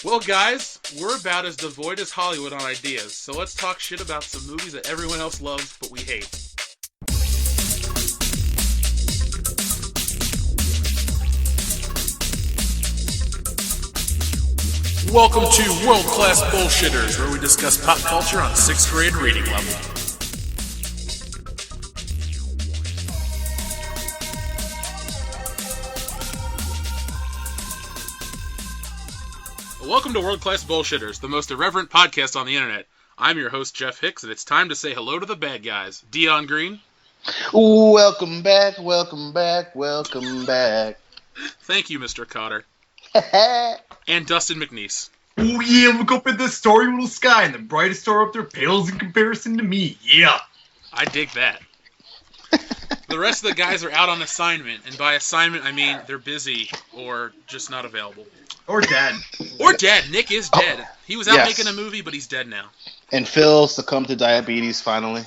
Well, guys, we're about as devoid as Hollywood on ideas, so let's talk shit about some movies that everyone else loves but we hate. Welcome to World Class Bullshitters, where we discuss pop culture on 6th grade reading level. Welcome to World Class Bullshitters, the most irreverent podcast on the internet. I'm your host, Jeff Hicks, and it's time to say hello to the bad guys. Dion Green. Welcome back, welcome back, welcome back. Thank you, Mr. Cotter. And Dustin McNeese. Oh yeah, look up at the starry little sky, and the brightest star up there pales in comparison to me. Yeah. I dig that. The rest of the guys are out on assignment, and by assignment I mean they're busy or just not available. Or dead. Or dead. Nick is dead. He was out making a movie, but he's dead now. And Phil succumbed to diabetes finally.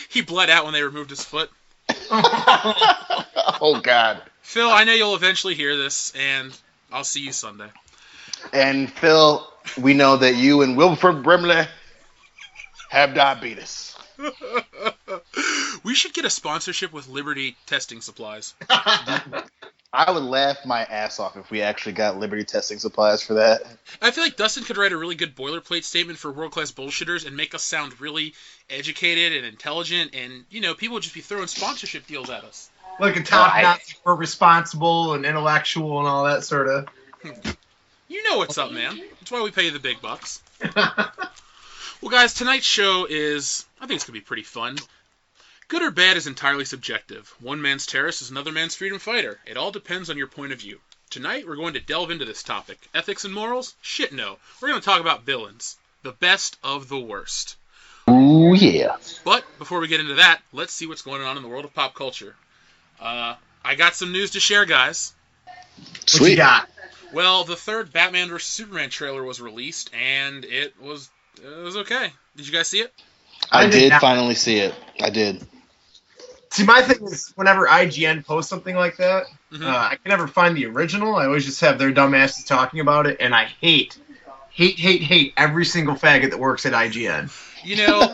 He bled out when they removed his foot. Oh, God. Phil, I know you'll eventually hear this, and I'll see you Sunday. And Phil, we know that you and Wilford Brimley have diabetes. We should get a sponsorship with Liberty Testing Supplies. I would laugh my ass off if we actually got Liberty Testing Supplies for that. I feel like Dustin could write a really good boilerplate statement for World Class Bullshitters and make us sound really educated and intelligent, and, you know, people would just be throwing sponsorship deals at us. Like a top-notch, we're responsible and intellectual and all that sort of. You know what's up, man. That's why we pay you the big bucks. Well, guys, tonight's show is, I think it's going to be pretty fun. Good or bad is entirely subjective. One man's terrorist is another man's freedom fighter. It all depends on your point of view. Tonight, we're going to delve into this topic. Ethics and morals? Shit no. We're going to talk about villains. The best of the worst. Ooh, yeah. But before we get into that, let's see what's going on in the world of pop culture. I got some news to share, guys. Sweet. What you got? Well, the third Batman vs. Superman trailer was released, and it was okay. Did you guys see it? I did finally see it. I did. See, my thing is, whenever IGN posts something like that, I can never find the original. I always just have their dumbasses talking about it, and I hate every single faggot that works at IGN. You know,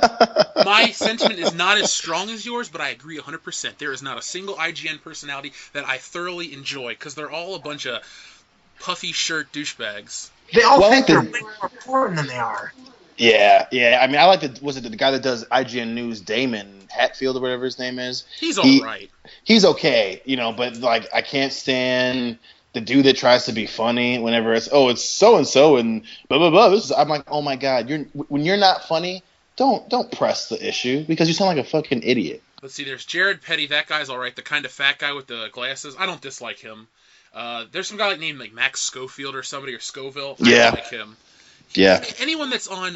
my sentiment is not as strong as yours, but I agree 100%. There is not a single IGN personality that I thoroughly enjoy, because they're all a bunch of puffy shirt douchebags. They all think they're way more important than they are. Yeah. I mean, I like the guy that does IGN News, Damon Hatfield or whatever his name is. He's all right. He's okay, you know, but like I can't stand the dude that tries to be funny whenever it's so and so and blah blah blah. I'm like, oh my God, when you're not funny, don't press the issue because you sound like a fucking idiot. Let's see, there's Jared Petty. That guy's all right. The kind of fat guy with the glasses. I don't dislike him. There's some guy named like Max Schofield or somebody or Scoville. I don't like him. Yeah. Anyone that's on,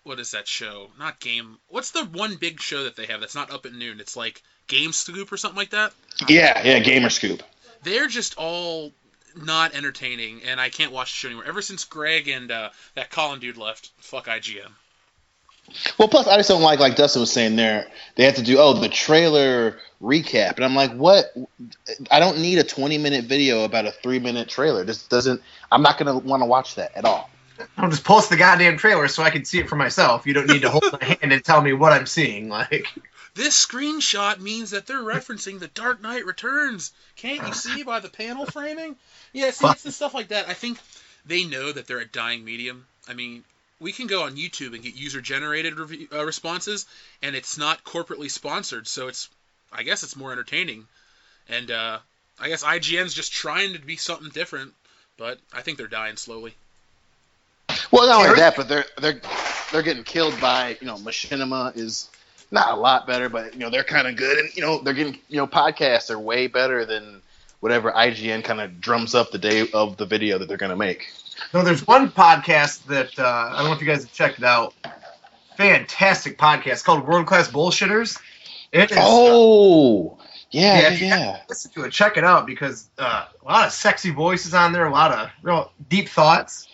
what is that show? Not Game. What's the one big show that they have that's not up at noon? It's like Game Scoop or something like that? Yeah, Gamer Scoop. They're just all not entertaining, and I can't watch the show anymore. Ever since Greg and that Colin dude left, fuck IGN. Well, plus I just don't like Dustin was saying there, they have to do, the trailer recap. And I'm like, what? I don't need a 20-minute video about a 3-minute trailer. I'm not going to want to watch that at all. I'll just post the goddamn trailer so I can see it for myself. You don't need to hold my hand and tell me what I'm seeing. Like, this screenshot means that they're referencing The Dark Knight Returns. Can't you see by the panel framing? Yeah, see, it's the stuff like that. I think they know that they're a dying medium. I mean, we can go on YouTube and get user-generated responses, and it's not corporately sponsored, so I guess it's more entertaining. And I guess IGN's just trying to be something different, but I think they're dying slowly. Well, not only that, but they're getting killed by, Machinima is not a lot better, but they're kind of good, and they're getting podcasts are way better than whatever IGN kind of drums up the day of the video that they're going to make. No, there's one podcast that I don't know if you guys have checked it out. Fantastic podcast called World Class Bullshitters. It is, yeah. Listen to it, check it out because a lot of sexy voices on there, a lot of real deep thoughts.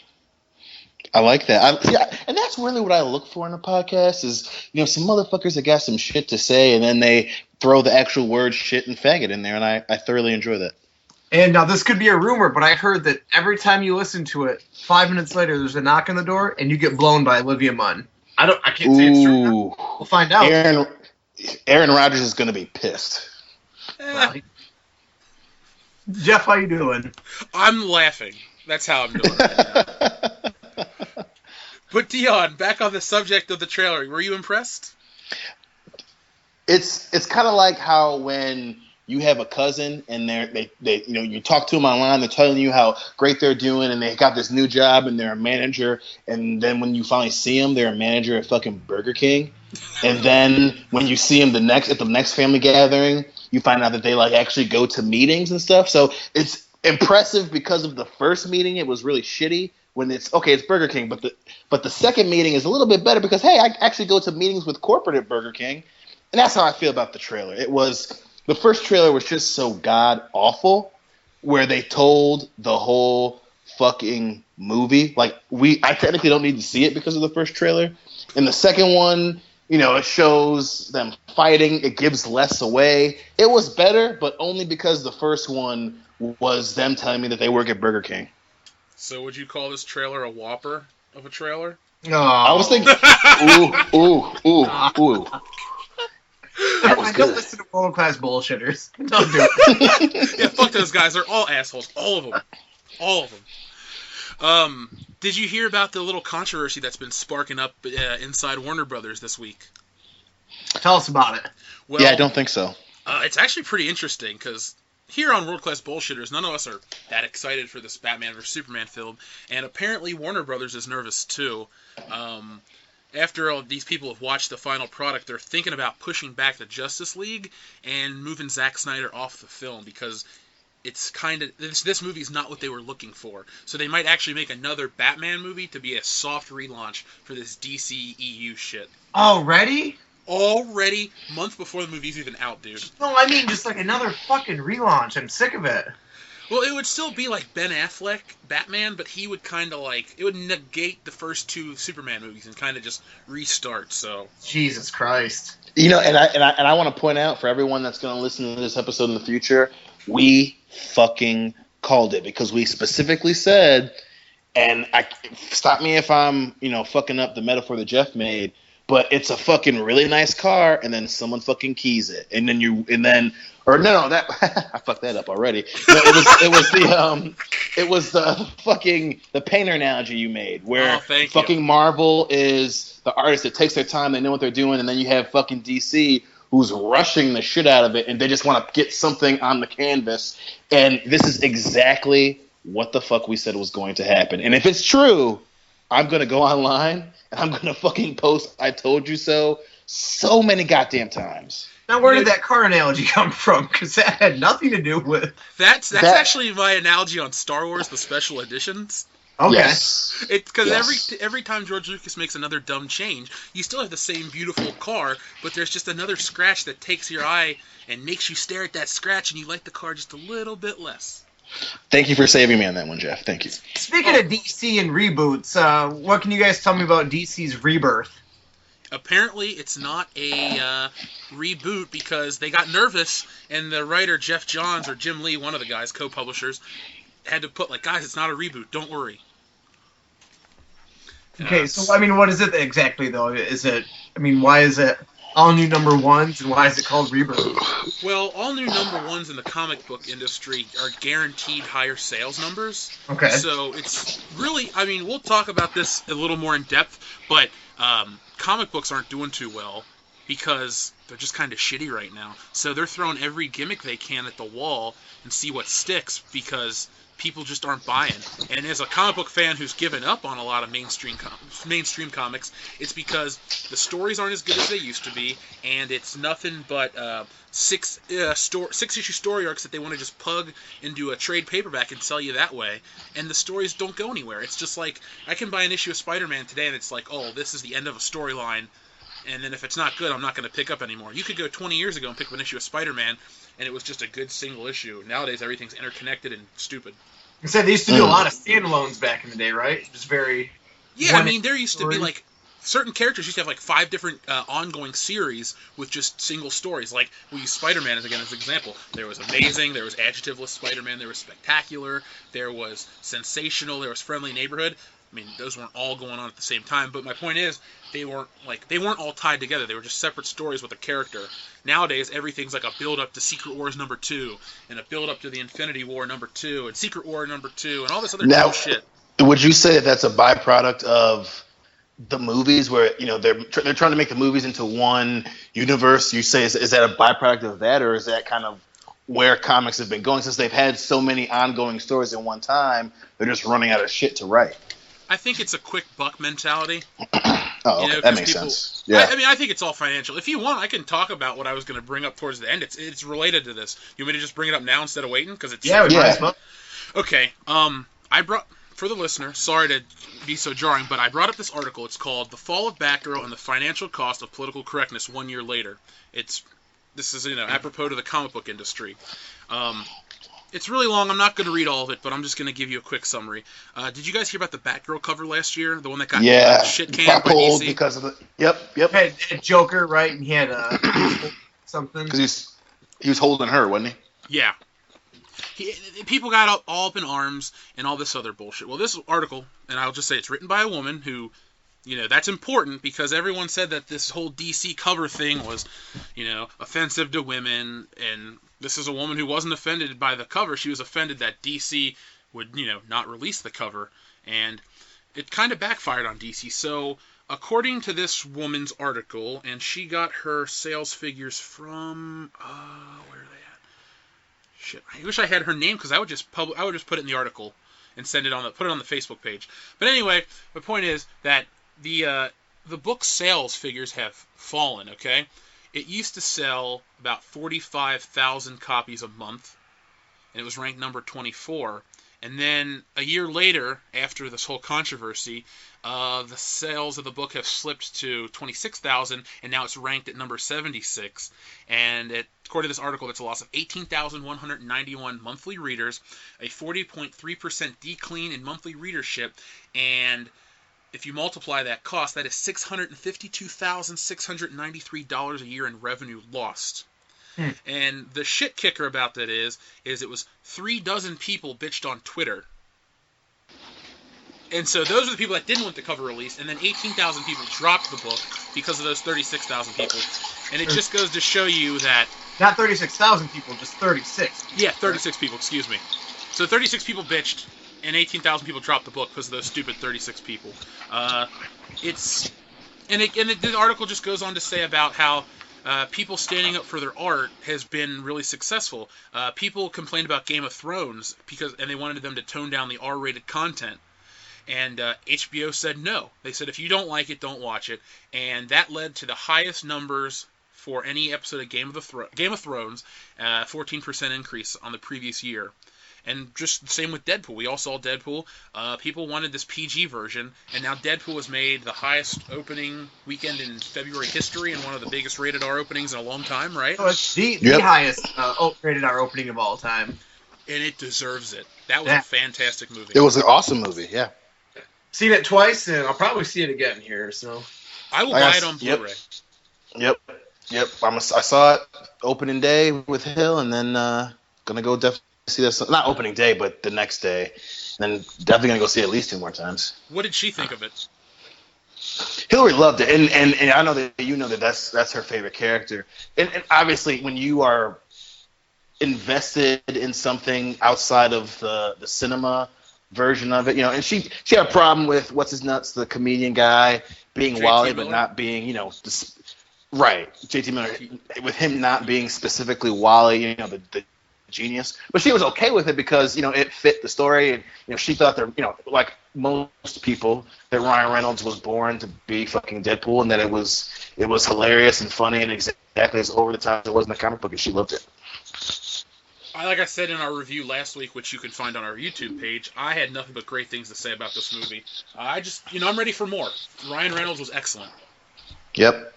I like that. And that's really what I look for in a podcast is, some motherfuckers that got some shit to say, and then they throw the actual word shit and faggot in there, and I thoroughly enjoy that. And now this could be a rumor, but I heard that every time you listen to it, 5 minutes later, there's a knock on the door, and you get blown by Olivia Munn. I can't say it's true. We'll find out. Aaron Rodgers is going to be pissed. Well, Jeff, how you doing? I'm laughing. That's how I'm doing right now. But Dion, back on the subject of the trailer, were you impressed? It's kind of like how when you have a cousin and they you talk to them online, they're telling you how great they're doing and they got this new job and they're a manager, and then when you finally see them, they're a manager at fucking Burger King, and then when you see them at the next family gathering, you find out that they like actually go to meetings and stuff. So it's impressive because of the first meeting, it was really shitty. When it's Burger King, but the second meeting is a little bit better because hey, I actually go to meetings with corporate at Burger King, and that's how I feel about the trailer. The first trailer was just so god awful, where they told the whole fucking movie. Like I technically don't need to see it because of the first trailer, and the second one, it shows them fighting. It gives less away. It was better, but only because the first one was them telling me that they work at Burger King. So would you call this trailer a whopper of a trailer? No. I was thinking, ooh. That was I good. don't listen to world-class bullshitters. Don't do it. Yeah, fuck those guys. They're all assholes. All of them. All of them. Did you hear about the little controversy that's been sparking up inside Warner Brothers this week? Tell us about it. Well, yeah, I don't think so. It's actually pretty interesting because here on World Class Bullshitters, none of us are that excited for this Batman vs Superman film, and apparently Warner Brothers is nervous too. After all these people have watched the final product, they're thinking about pushing back the Justice League and moving Zack Snyder off the film because it's this movie's not what they were looking for. So they might actually make another Batman movie to be a soft relaunch for this DC EU shit. Already, month before the movie's even out, dude. No, I mean just like another fucking relaunch. I'm sick of it. Well, it would still be like Ben Affleck Batman, but he would it would negate the first two Superman movies and kind of just restart. So Jesus Christ. And I want to point out for everyone that's going to listen to this episode in the future, we fucking called it because we specifically said, and stop me if I'm fucking up the metaphor that Jeff made, but it's a fucking really nice car, and then someone fucking keys it, and then I fucked that up already. No, it was the painter analogy you made, where fucking Marvel is the artist that takes their time, they know what they're doing, and then you have fucking DC who's rushing the shit out of it, and they just want to get something on the canvas, and this is exactly what the fuck we said was going to happen. And if it's true, I'm gonna go online and I'm gonna fucking post "I told you so" so many goddamn times. Now, where did that car analogy come from? Because that had nothing to do with... That's actually my analogy on Star Wars, the special editions. Okay. Yes. It's because every time George Lucas makes another dumb change, you still have the same beautiful car, but there's just another scratch that takes your eye and makes you stare at that scratch, and you like the car just a little bit less. Thank you for saving me on that one, Jeff. Thank you. Speaking of DC and reboots, what can you guys tell me about DC's Rebirth? Apparently, it's not a reboot because they got nervous, and the writer Jeff Johns or Jim Lee, one of the guys, co-publishers, had to put guys, it's not a reboot. Don't worry. Okay, so what is it exactly though? Why is it all new number ones, and why is it called Rebirth? Well, all new number ones in the comic book industry are guaranteed higher sales numbers. Okay. So it's really, we'll talk about this a little more in depth, but comic books aren't doing too well because they're just kind of shitty right now. So they're throwing every gimmick they can at the wall and see what sticks because people just aren't buying. And as a comic book fan who's given up on a lot of mainstream comics, it's because the stories aren't as good as they used to be, and it's nothing but six-issue story arcs that they want to just pug into a trade paperback and sell you that way, and the stories don't go anywhere. It's just like, I can buy an issue of Spider-Man today, and it's like, oh, this is the end of a storyline, and then if it's not good, I'm not going to pick up anymore. You could go 20 years ago and pick up an issue of Spider-Man, and it was just a good single issue. Nowadays, everything's interconnected and stupid. You said they used to do a lot of standalones back in the day, right? Just very... Yeah, there used to be certain characters used to have like 5 different ongoing series with just single stories. Like we use Spider-Man as an example. There was amazing, there was adjectiveless Spider-Man, there was spectacular, there was sensational, there was friendly neighborhood. I mean, those weren't all going on at the same time, but my point is they weren't all tied together. They were just separate stories with a character. Nowadays, everything's like a build-up to Secret Wars #2, and a build-up to the Infinity War #2, and Secret War #2, and all this other bullshit. Would you say that that's a byproduct of the movies, where they're trying to make the movies into one universe? You say is that a byproduct of that, or is that kind of where comics have been going since they've had so many ongoing stories at one time? They're just running out of shit to write. I think it's a quick buck mentality. Okay. That makes sense. Yeah. I mean, I think it's all financial. If you want, I can talk about what I was going to bring up towards the end. It's related to this. You want me to just bring it up now instead of waiting? Because it's might as well. Okay. I brought, for the listener, sorry to be so jarring, but I brought up this article. It's called "The Fall of Batgirl and the Financial Cost of Political Correctness 1 Year Later." This is apropos to the comic book industry. It's really long. I'm not going to read all of it, but I'm just going to give you a quick summary. Did you guys hear about the Batgirl cover last year? The one that got shit canned by DC? Because of the Yep. Had Joker, right? And he had something. Because he was holding her, wasn't he? Yeah. People got all up in arms and all this other bullshit. Well, this article, and I'll just say it's written by a woman who, that's important because everyone said that this whole DC cover thing was, offensive to women, and this is a woman who wasn't offended by the cover. She was offended that DC would, not release the cover, and it kind of backfired on DC. So, according to this woman's article, and she got her sales figures from, where are they at? Shit, I wish I had her name because I would just put it in the article and put it on the Facebook page. But anyway, the point is that the book's sales figures have fallen. Okay. It used to sell about 45,000 copies a month, and it was ranked number 24. And then a year later, after this whole controversy, the sales of the book have slipped to 26,000, and now it's ranked at number 76. And according to this article, it's a loss of 18,191 monthly readers, a 40.3% decline in monthly readership, and if you multiply that cost, that is $652,693 a year in revenue lost. And the shit kicker about that is it was 36 people bitched on Twitter. And so those are the people that didn't want the cover released, and then 18,000 people dropped the book because of those 36,000 people. And it just goes to show you that... Not 36,000 people, just 36. Yeah, 36 people, excuse me. So 36 people bitched, and 18,000 people dropped the book because of those stupid 36 people. The article just goes on to say about how people standing up for their art has been really successful. People complained about Game of Thrones and they wanted them to tone down the R-rated content. And HBO said no. They said if you don't like it, don't watch it. And that led to the highest numbers for any episode of Game of Thrones, 14% increase on the previous year. And just the same with Deadpool. We all saw Deadpool. People wanted this PG version, and now Deadpool has made the highest opening weekend in February history and one of the biggest rated R openings in a long time, right? Oh, it's the highest rated R opening of all time. And it deserves it. That was a fantastic movie. It was an awesome movie, yeah. Seen it twice, and I'll probably see it again here, so... I will buy it on Blu-ray. Yep. I saw it opening day with Hill, and then gonna go definitely see this. Not opening day, but the next day. And then definitely gonna go see it at least 2 more times. What did she think of it? Hillary loved it, and I know that that's her favorite character. And obviously, when you are invested in something outside of the cinema version of it, and she had a problem with what's his nuts, the comedian guy, being JT Wally, Miller? but not being, right, JT Miller, with him not being specifically Wally, the genius. But she was okay with it because, it fit the story, and, she thought that, like most people, that Ryan Reynolds was born to be fucking Deadpool, and that it was hilarious and funny and exactly as over the top as it was in the comic book, and she loved it. Like I said in our review last week, which you can find on our YouTube page, I had nothing but great things to say about this movie. I'm ready for more. Ryan Reynolds was excellent. Yep.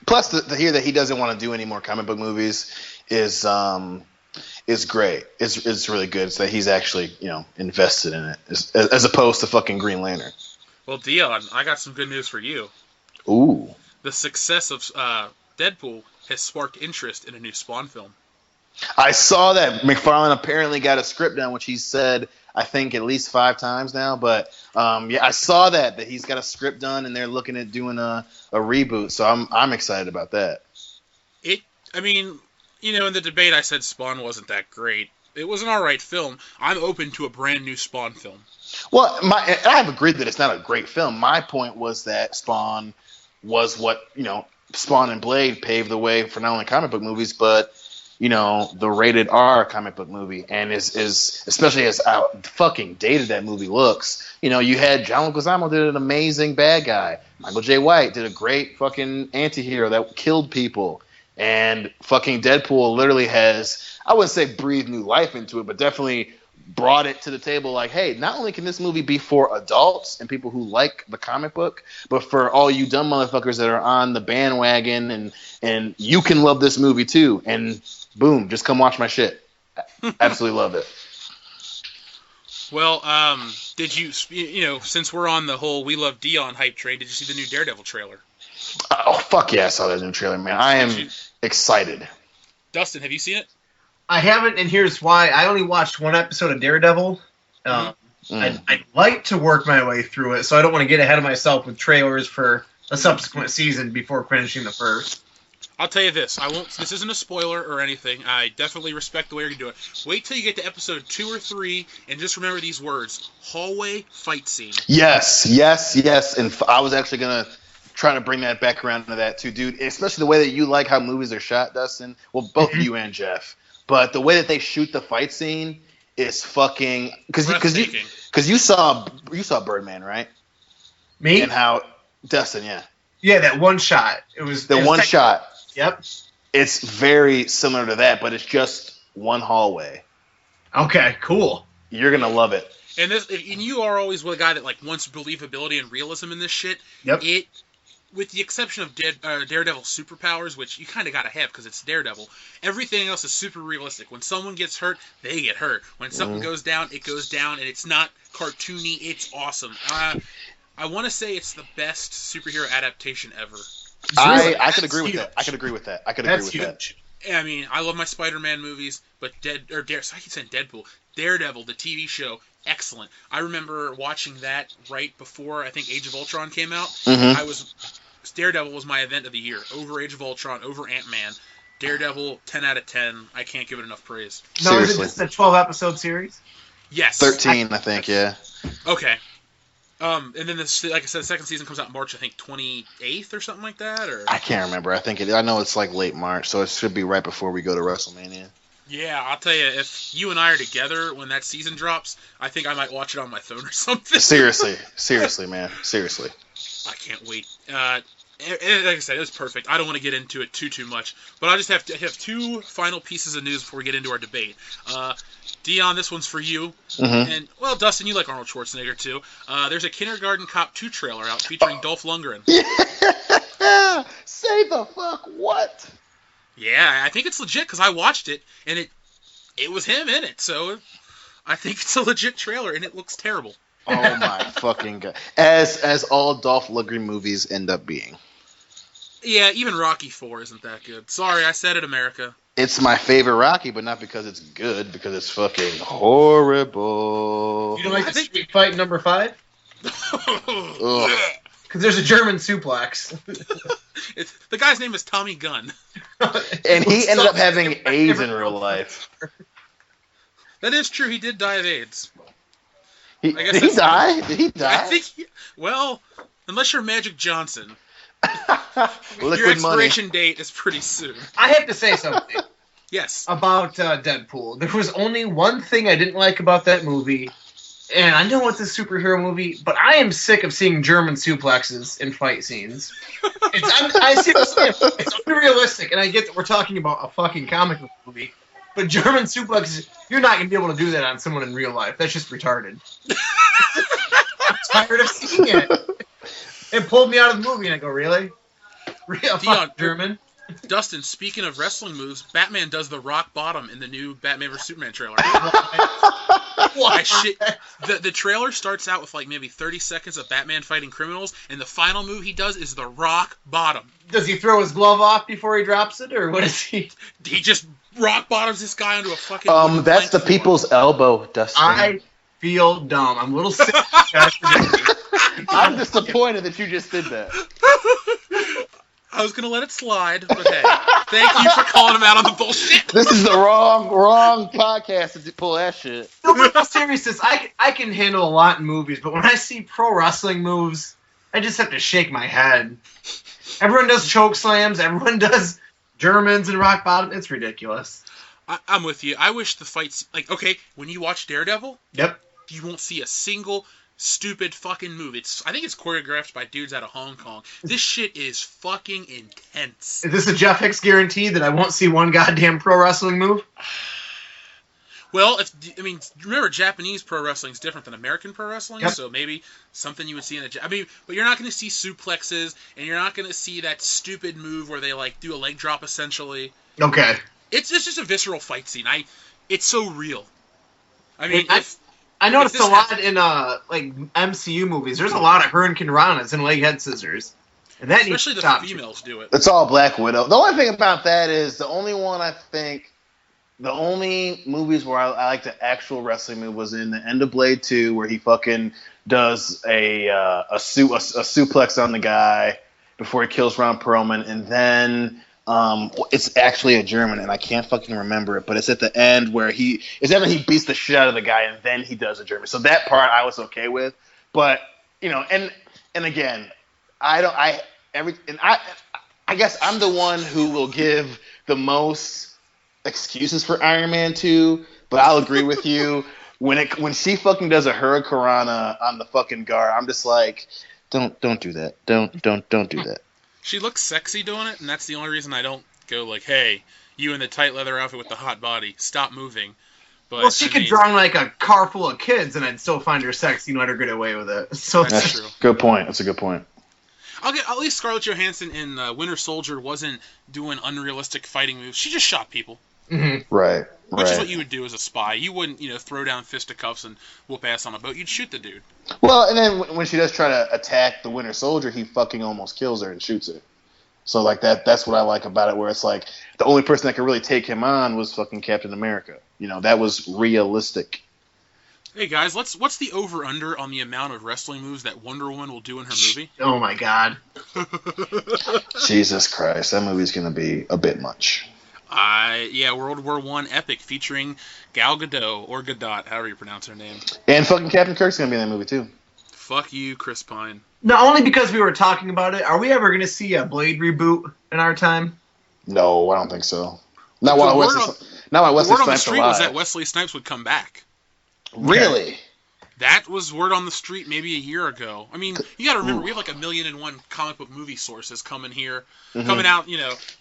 Plus, to hear that he doesn't want to do any more comic book movies is great. It's really good. It's that he's actually, invested in it, as opposed to fucking Green Lantern. Well, Dion, I got some good news for you. Ooh. The success of Deadpool has sparked interest in a new Spawn film. I saw that McFarlane apparently got a script done, which he said, I think, at least 5 times now. But, yeah, I saw that he's got a script done, and they're looking at doing a reboot. So I'm excited about that. In the debate I said Spawn wasn't that great. It was an alright film. I'm open to a brand new Spawn film. Well, I've agreed that it's not a great film. My point was that Spawn was what, Spawn and Blade paved the way for not only comic book movies, but, the rated R comic book movie. And is especially as how fucking dated that movie looks. You had John Leguizamo did an amazing bad guy. Michael J. White did a great fucking anti-hero that killed people. And fucking Deadpool literally has, I wouldn't say breathed new life into it, but definitely brought it to the table like, hey, not only can this movie be for adults and people who like the comic book, but for all you dumb motherfuckers that are on the bandwagon and you can love this movie too. And boom, just come watch my shit. Absolutely love it. Well, did you, since we're on the whole We Love Dion hype train, did you see the new Daredevil trailer? Oh, fuck yeah, I saw that new trailer, man. I am excited. Dustin, have you seen it? I haven't, and here's why. I only watched one episode of Daredevil. I'd like to work my way through it, so I don't want to get ahead of myself with trailers for a subsequent season before finishing the first. I'll tell you this. This isn't a spoiler or anything. I definitely respect the way you're going to do it. Wait till you get to episode 2 or 3, and just remember these words. Hallway fight scene. Yes. And I was actually going to try to bring that back around to that too, dude. Especially the way that you like how movies are shot, Dustin. Well, both you and Jeff. But the way that they shoot the fight scene is fucking because you saw Birdman, right? Me? And how Dustin, yeah. Yeah, that one shot. It was one shot. Yep. It's very similar to that, but it's just one hallway. Okay, cool. You're gonna love it. And you are always the guy that wants believability and realism in this shit. Yep. With the exception of Daredevil's superpowers, which you kind of got to have because it's Daredevil, everything else is super realistic. When someone gets hurt, they get hurt. When something goes down, it goes down, and it's not cartoony. It's awesome. I want to say it's the best superhero adaptation ever. I could agree with that. I could agree with that. That's huge. I mean, I love my Spider-Man movies, but I keep saying Deadpool. Daredevil, the TV show, excellent. I remember watching that right before I think Age of Ultron came out. Daredevil was my event of the year. Over Age of Ultron, over Ant-Man. Daredevil, 10 out of 10. I can't give it enough praise. No, is it just a 12-episode series? Yes. 13, I think, yeah. Okay. And then like I said, the second season comes out March, I think 28th or something like that. Or I can't remember. I know it's like late March, so it should be right before we go to WrestleMania. Yeah, I'll tell you, if you and I are together when that season drops, I think I might watch it on my phone or something. Seriously, man, seriously. I can't wait. Like I said, it was perfect. I don't want to get into it too much, but I just have 2 final pieces of news before we get into our debate. Dion, this one's for you. And, well, Dustin, you like Arnold Schwarzenegger, too. There's a Kindergarten Cop 2 trailer out featuring Dolph Lundgren. Yeah! Say the fuck what? Yeah, I think it's legit because I watched it, and it was him in it, so I think it's a legit trailer, and it looks terrible. Oh, my fucking God. As all Dolph Lundgren movies end up being. Yeah, even Rocky 4 isn't that good. Sorry, I said it, America. It's my favorite Rocky, but not because it's good, because it's fucking horrible. You don't like the street fight number 5? Because there's a German suplex. The guy's name is Tommy Gunn. And he ended up having AIDS in real life. That is true. He did die of AIDS. Did he die? I think unless you're Magic Johnson. Liquid your expiration money. date is pretty soon. I have to say something. Yes. About Deadpool. There was only one thing I didn't like about that movie, and I know it's a superhero movie, but I am sick of seeing German suplexes in fight scenes. I see what I'm saying. It's unrealistic, and I get that we're talking about a fucking comic book movie, but German suplexes, you're not going to be able to do that on someone in real life. That's just retarded. I'm tired of seeing it. It pulled me out of the movie, and I go, really? Dion, German? Dustin, speaking of wrestling moves, Batman does the rock bottom in the new Batman vs Superman trailer. What? The trailer starts out with like maybe 30 seconds of Batman fighting criminals, and the final move he does is the rock bottom. Does he throw his glove off before he drops it, or what is he? He just rock bottoms this guy onto a fucking. That's the people's elbow, Dustin. I feel dumb. I'm a little sick. I'm disappointed that you just did that. I was gonna let it slide, but hey, thank you for calling him out on the bullshit. This is the wrong podcast to pull that shit. No, but in seriousness, I can handle a lot in movies, but when I see pro wrestling moves, I just have to shake my head. Everyone does choke slams. Everyone does Germans and rock bottom. It's ridiculous. I'm with you. I wish the fights okay when you watch Daredevil. Yep. You won't see a single stupid fucking move. I think it's choreographed by dudes out of Hong Kong. This shit is fucking intense. Is this a Jeff Hicks guarantee that I won't see one goddamn pro wrestling move? Well, remember, Japanese pro wrestling is different than American pro wrestling, yep. So maybe something you would see in but you're not going to see suplexes, and you're not going to see that stupid move where they do a leg drop essentially. Okay. It's just a visceral fight scene. It's so real. I mean, I noticed a lot in MCU movies. There's a lot of Hurricane Ranas and leg head scissors. And that especially the females do it. It's all Black Widow. The only thing about that is the only movies where I like the actual wrestling move was in the end of Blade 2 where he fucking does a suplex on the guy before he kills Ron Perlman, and then it's actually a German, and I can't fucking remember it, but it's at the end where he beats the shit out of the guy, and then he does a German. So that part I was okay with, but and again, I guess I'm the one who will give the most excuses for Iron Man 2, but I'll agree with you when she fucking does a Hurricanrana on the fucking Gar, I'm just like, don't do that, don't do that. She looks sexy doing it, and that's the only reason I don't go hey, you in the tight leather outfit with the hot body, stop moving. But she could drown a car full of kids, and I'd still find her sexy and let her get away with it. So that's true. Good point. That's a good point. At least Scarlett Johansson in Winter Soldier wasn't doing unrealistic fighting moves. She just shot people. Mm-hmm. Right. Which is what you would do as a spy. You wouldn't, throw down fisticuffs and whoop ass on a boat. You'd shoot the dude. Well, and then when she does try to attack the Winter Soldier, he fucking almost kills her and shoots her. So that's what I like about it, where it's like the only person that could really take him on was fucking Captain America. That was realistic. Hey guys, what's the over-under on the amount of wrestling moves that Wonder Woman will do in her movie? Oh my god. Jesus Christ, that movie's gonna be a bit much. World War I epic featuring Gal Gadot, or Gadot, however you pronounce her name. And fucking Captain Kirk's gonna be in that movie too. Fuck you, Chris Pine. No, only because we were talking about it. Are we ever gonna see a Blade reboot in our time? No, I don't think so. Not while Wesley Snipes alive. Word on the street was that Wesley Snipes would come back. Really? That was word on the street maybe a year ago. I mean, you got to remember, we have 1,000,001 comic book movie sources coming out,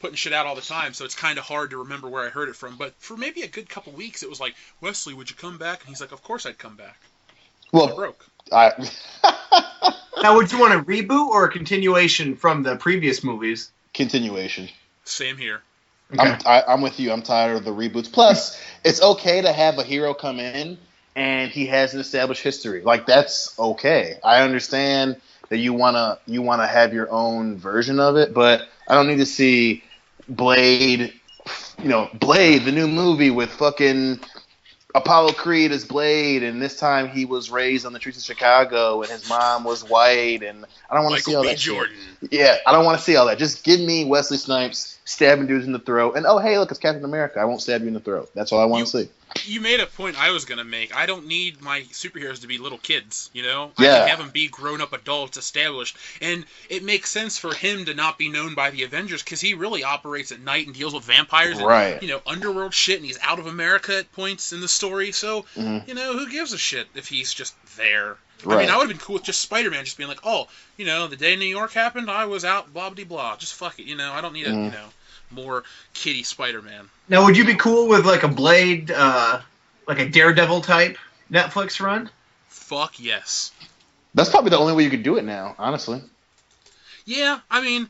putting shit out all the time, so it's kind of hard to remember where I heard it from. But for maybe a good couple weeks, it was like, Wesley, would you come back? And he's like, of course I'd come back. Well, broke. Now, would you want a reboot or a continuation from the previous movies? Continuation. Same here. Okay. I'm with you. I'm tired of the reboots. Plus, it's okay to have a hero come in and he has an established history. That's okay. I understand that you wanna have your own version of it, but I don't need to see Blade, Blade, the new movie with fucking Apollo Creed as Blade, and this time he was raised on the streets of Chicago, and his mom was white, and I don't want to see all that Jordan. shit. Yeah, I don't want to see all that. Just give me Wesley Snipes stabbing dudes in the throat, and oh, hey, look, it's Captain America. I won't stab you in the throat. That's all I want to see. You made a point I was going to make. I don't need my superheroes to be little kids, I Yeah. can have them be grown-up adults, established. And it makes sense for him to not be known by the Avengers because he really operates at night and deals with vampires and, underworld shit, and he's out of America at points in the story. So, who gives a shit if he's just there? Right. I mean, I would have been cool with just Spider-Man just being like, oh, the day New York happened, I was out, blah-blah-blah. Just fuck it, I don't need a, more kiddie Spider-Man. Now, would you be cool with a Blade, like a Daredevil type Netflix run? Fuck yes. That's probably the only way you could do it now, honestly. Yeah, I mean,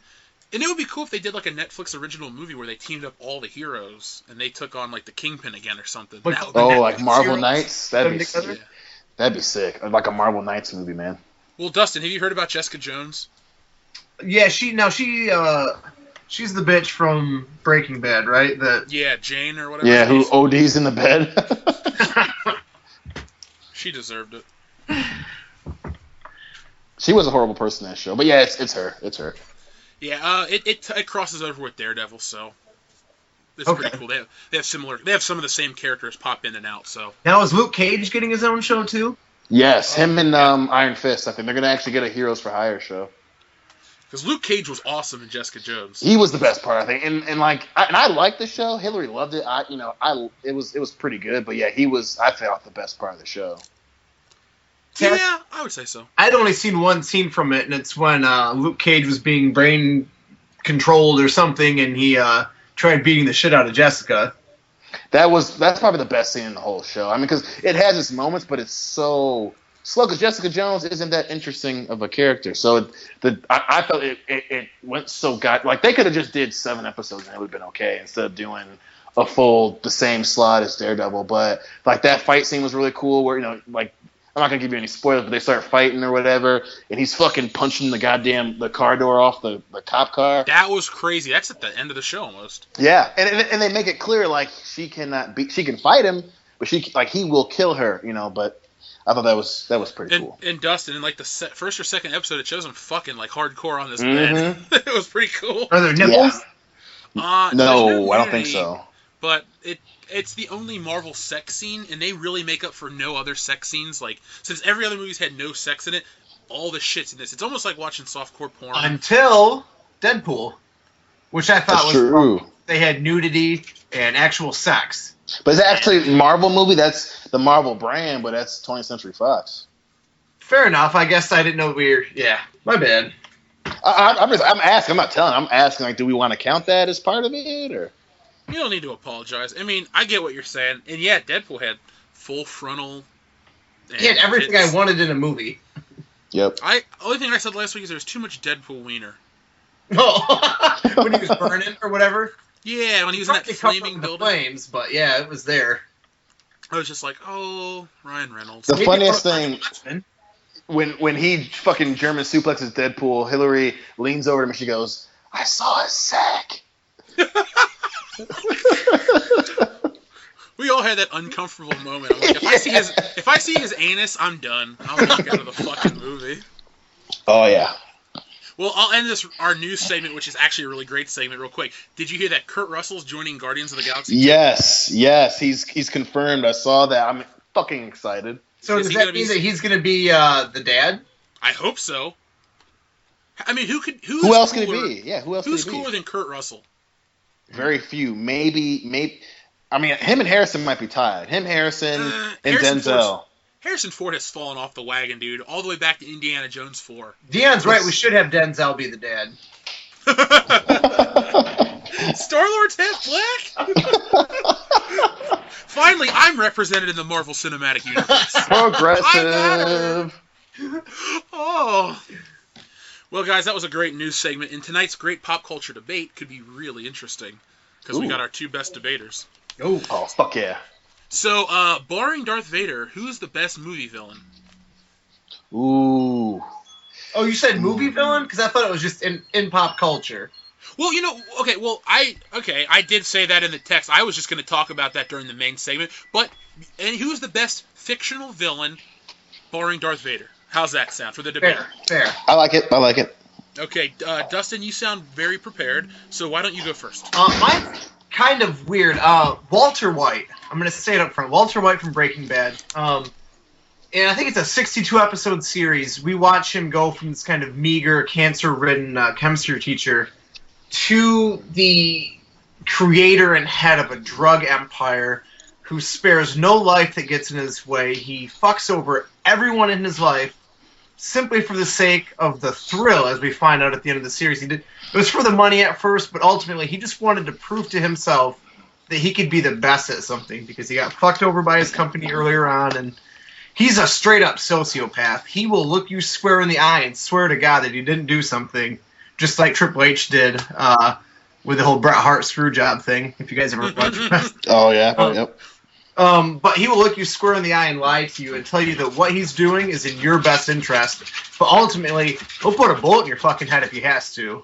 And it would be cool if they did like a Netflix original movie where they teamed up all the heroes and they took on like the Kingpin again or something. Like Marvel Knights? That'd be sick. Yeah. That'd be sick. Like a Marvel Knights movie, man. Well, Dustin, have you heard about Jessica Jones? Yeah, she's the bitch from Breaking Bad, right? Yeah, Jane or whatever. Yeah, who ODs in the bed. She deserved it. She was a horrible person in that show, but yeah, it's her. It's her. Yeah, it crosses over with Daredevil, so it's pretty cool. They have some of the same characters pop in and out. So now is Luke Cage getting his own show too? Yes, him and Iron Fist. I think they're gonna actually get a Heroes for Hire show. Because Luke Cage was awesome in Jessica Jones. He was the best part, I think, and I liked the show. Hillary loved it. It was pretty good, but yeah, he was, I thought, the best part of the show. Yeah, I would say so. I'd only seen one scene from it, and it's when Luke Cage was being brain controlled or something, and he tried beating the shit out of Jessica. That's probably the best scene in the whole show. I mean, because it has its moments, but it's so slow. Because Jessica Jones isn't that interesting of a character, so I felt it went so like they could have just did 7 episodes and it would have been okay instead of doing the same slot as Daredevil. But like that fight scene was really cool, where like. I'm not gonna give you any spoilers, but they start fighting or whatever, and he's fucking punching the car door off the cop car. That was crazy. That's at the end of the show almost. Yeah, and they make it clear like she can fight him, but he will kill her, But I thought that was pretty cool. And Dustin, in like the first or second episode, it shows him fucking like hardcore on this bed. It was pretty cool. Are there nipples? Yeah. No, I don't think so. But it's the only Marvel sex scene, and they really make up for no other sex scenes. Like, since every other movie's had no sex in it, all the shit's in this. It's almost like watching softcore porn. Until Deadpool, which I thought was true. They had nudity and actual sex. But it's actually a Marvel movie. That's the Marvel brand, but that's 20th Century Fox. Fair enough. I guess I didn't know yeah, my bad. I'm asking. I'm not telling. I'm asking, like, do we want to count that as part of it, or? You don't need to apologize. I mean, I get what you're saying. And yeah, Deadpool had full frontal. He had everything I wanted in a movie. Yep. Only thing I said last week is there was too much Deadpool wiener. Oh, when he was burning or whatever? Yeah, when he was in that flaming building. Flames, but yeah, it was there. I was just like, oh, Ryan Reynolds. The funniest thing, when he fucking German suplexes Deadpool, Hillary leans over to him and she goes, "I saw his sack." We all had that uncomfortable moment. I'm like, if I see his anus, I'm done. I'll walk out of the fucking movie. Oh yeah. Well, I'll end our news segment, which is actually a really great segment, real quick. Did you hear that Kurt Russell's joining Guardians of the Galaxy? Yes, he's confirmed. I saw that. I'm fucking excited. So does that mean that he's going to be the dad? I hope so. I mean, who else could it be? Yeah, who else? Who's cooler than Kurt Russell? Very few. Maybe. I mean, him and Harrison might be tied. Harrison, and Denzel. Harrison Ford has fallen off the wagon, dude, all the way back to Indiana Jones 4. Dion's right. We should have Denzel be the dad. Star-Lord's half black? Finally, I'm represented in the Marvel Cinematic Universe. Progressive. Oh. Well, guys, that was a great news segment, and tonight's great pop culture debate could be really interesting, because we got our 2 best debaters. Oh, fuck yeah. So, barring Darth Vader, who's the best movie villain? Ooh. Oh, you said movie villain? Because I thought it was just in pop culture. Well, I did say that in the text. I was just going to talk about that during the main segment. And who's the best fictional villain, barring Darth Vader? How's that sound for the debate? Fair. I like it. Okay, Dustin, you sound very prepared, so why don't you go first? Mine's kind of weird. Walter White. I'm going to say it up front. Walter White from Breaking Bad. And I think it's a 62-episode series. We watch him go from this kind of meager, cancer-ridden chemistry teacher to the creator and head of a drug empire who spares no life that gets in his way. He fucks over everyone in his life simply for the sake of the thrill, as we find out at the end of the series. It was for the money at first, but ultimately he just wanted to prove to himself that he could be the best at something because he got fucked over by his company earlier on, and he's a straight-up sociopath. He will look you square in the eye and swear to God that he didn't do something just like Triple H did with the whole Bret Hart screw job thing, if you guys ever watched it. Oh, yeah. Yep. But he will look you square in the eye and lie to you and tell you that what he's doing is in your best interest. But ultimately, he'll put a bullet in your fucking head if he has to.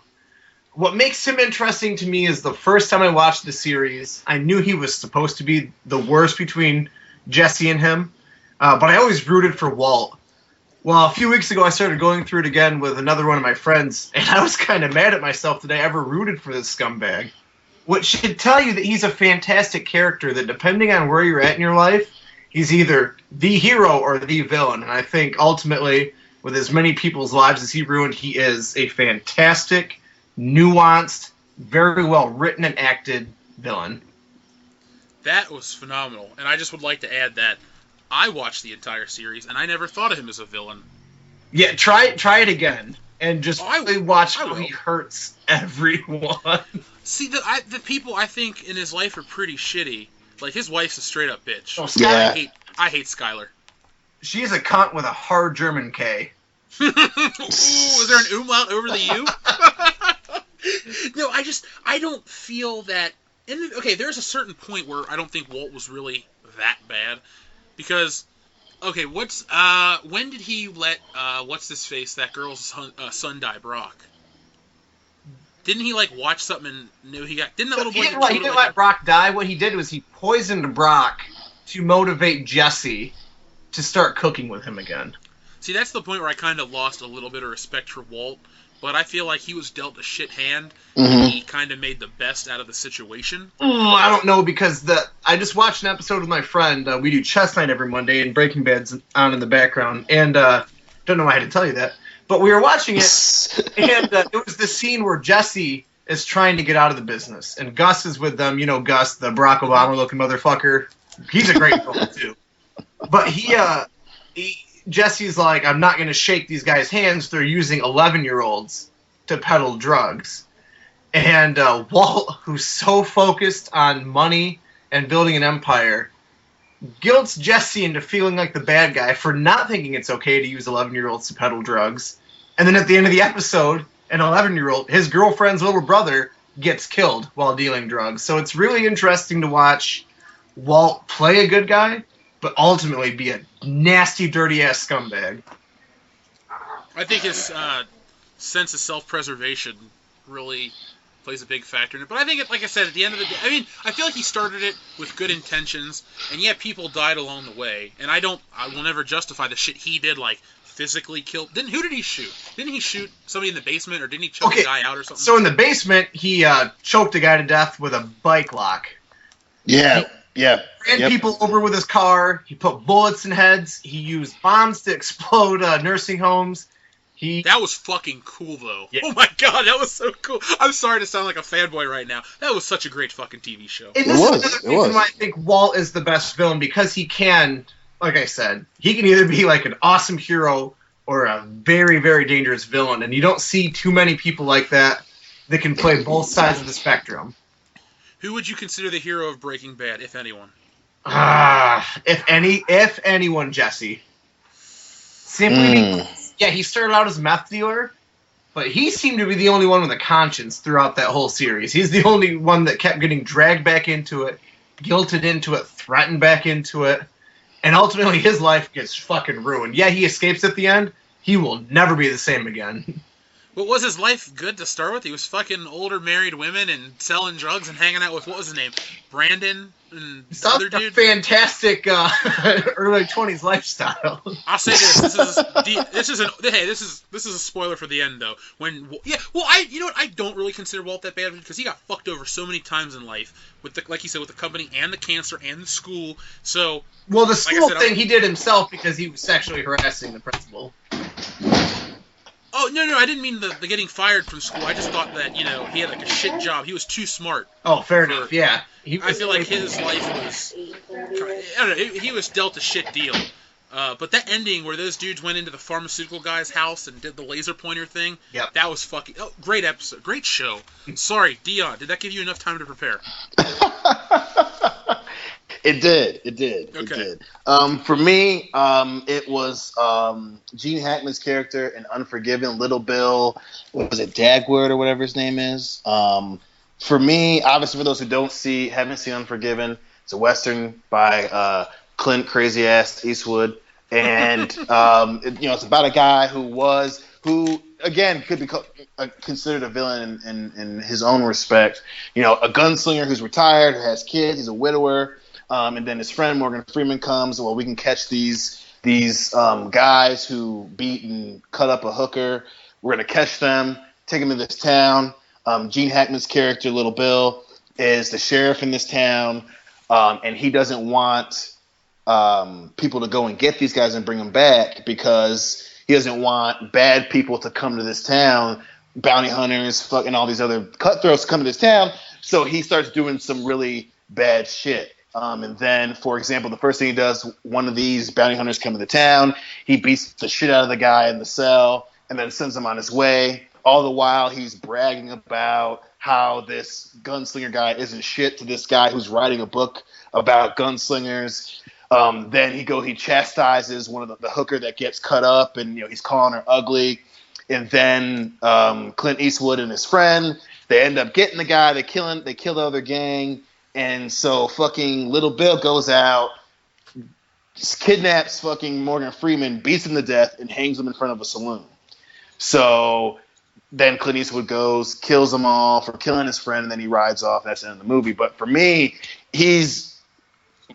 What makes him interesting to me is the first time I watched the series, I knew he was supposed to be the worst between Jesse and him, but I always rooted for Walt. Well, a few weeks ago, I started going through it again with another one of my friends, and I was kind of mad at myself that I ever rooted for this scumbag. Which should tell you that he's a fantastic character, that depending on where you're at in your life, he's either the hero or the villain. And I think ultimately, with as many people's lives as he ruined, he is a fantastic, nuanced, very well written and acted villain. That was phenomenal. And I just would like to add that I watched the entire series, and I never thought of him as a villain. Yeah, try it again. And just really watch how he hurts everyone. See, the people I think in his life are pretty shitty. Like, his wife's a straight-up bitch. Oh, Skylar, yeah. I hate Skylar. She is a cunt with a hard German K. Ooh, is there an umlaut over the U? No, I don't feel that... Okay, there's a certain point where I don't think Walt was really that bad. Because... Okay, when did he let, what's-his-face, that girl's son die, Brock? Didn't he, watch something and knew he got... Didn't that little boy... He didn't let Brock die. What he did was he poisoned Brock to motivate Jesse to start cooking with him again. See, that's the point where I kind of lost a little bit of respect for Walt, but I feel like he was dealt a shit hand, and he kind of made the best out of the situation. I don't know, because I just watched an episode with my friend. We do chess night every Monday, and Breaking Bad's on in the background, and don't know why I had to tell you that. But we were watching it, and it was the scene where Jesse is trying to get out of the business, and Gus is with them. You know Gus, the Barack Obama-looking motherfucker. He's a great villain, too. But Jesse's like, I'm not going to shake these guys' hands. They're using 11-year-olds to peddle drugs. And Walt, who's so focused on money and building an empire, guilts Jesse into feeling like the bad guy for not thinking it's okay to use 11-year-olds to peddle drugs. And then at the end of the episode, an 11-year-old, his girlfriend's little brother, gets killed while dealing drugs. So it's really interesting to watch Walt play a good guy, but ultimately be a nasty, dirty-ass scumbag. I think his sense of self-preservation really plays a big factor in it. But I think, like I said, at the end of the day, I mean, I feel like he started it with good intentions, and yet people died along the way. And I will never justify the shit he did, like physically kill. Who did he shoot? Didn't he shoot somebody in the basement, or didn't he choke a guy out or something? So in the basement, he choked a guy to death with a bike lock. Yeah. Ran people over with his car. He put bullets in heads. He used bombs to explode nursing homes. That was fucking cool, though. Yeah. Oh my god, that was so cool. I'm sorry to sound like a fanboy right now. That was such a great fucking TV show. And this is another reason why I think Walt is the best villain, because he can, like I said, he can either be like an awesome hero or a very, very dangerous villain. And you don't see too many people like that can play both sides of the spectrum. Who would you consider the hero of Breaking Bad, if anyone? If anyone, Jesse. Simply because, he started out as a meth dealer, but he seemed to be the only one with a conscience throughout that whole series. He's the only one that kept getting dragged back into it, guilted into it, threatened back into it, and ultimately his life gets fucking ruined. Yeah, he escapes at the end. He will never be the same again. But was his life good to start with? He was fucking older married women and selling drugs and hanging out with, what was his name? Brandon and this other dude? Fantastic early 20s lifestyle. I'll say this is a spoiler for the end though. I don't really consider Walt that bad because he got fucked over so many times in life with like you said, with the company and the cancer and the school. So the school thing he did himself because he was sexually harassing the principal. Oh, no, I didn't mean the getting fired from school. I just thought that, he had like a shit job. He was too smart. Oh, fair enough, yeah. I feel like his life was... I don't know, he was dealt a shit deal. But that ending where those dudes went into the pharmaceutical guy's house and did the laser pointer thing, that was fucking... Oh, great episode. Great show. Sorry, Dion, did that give you enough time to prepare? It did. It did. Okay. It did. For me, it was Gene Hackman's character in Unforgiven, Little Bill. What was it, Dagwood or whatever his name is? For me, obviously, for those who haven't seen Unforgiven, it's a western by Clint Crazy Ass Eastwood, and it's about a guy who again could be considered a villain in his own respect. A gunslinger who's retired, who has kids, he's a widower. And then his friend Morgan Freeman comes. Well, we can catch these guys who beat and cut up a hooker. We're gonna catch them, take them to this town. Gene Hackman's character, Little Bill, is the sheriff in this town, and he doesn't want people to go and get these guys and bring them back because he doesn't want bad people to come to this town, bounty hunters, fucking all these other cutthroats to come to this town. So he starts doing some really bad shit. And then, for example, the first thing he does, one of these bounty hunters come to the town. He beats the shit out of the guy in the cell and then sends him on his way. All the while, he's bragging about how this gunslinger guy isn't shit to this guy who's writing a book about gunslingers. Then he chastises one of the hooker that gets cut up, and he's calling her ugly. And then Clint Eastwood and his friend, they end up getting the guy. They kill the other gang. And so fucking Little Bill goes out, kidnaps fucking Morgan Freeman, beats him to death, and hangs him in front of a saloon. So then Clint Eastwood goes, kills them all for killing his friend, and then he rides off. That's the end of the movie. But for me, he's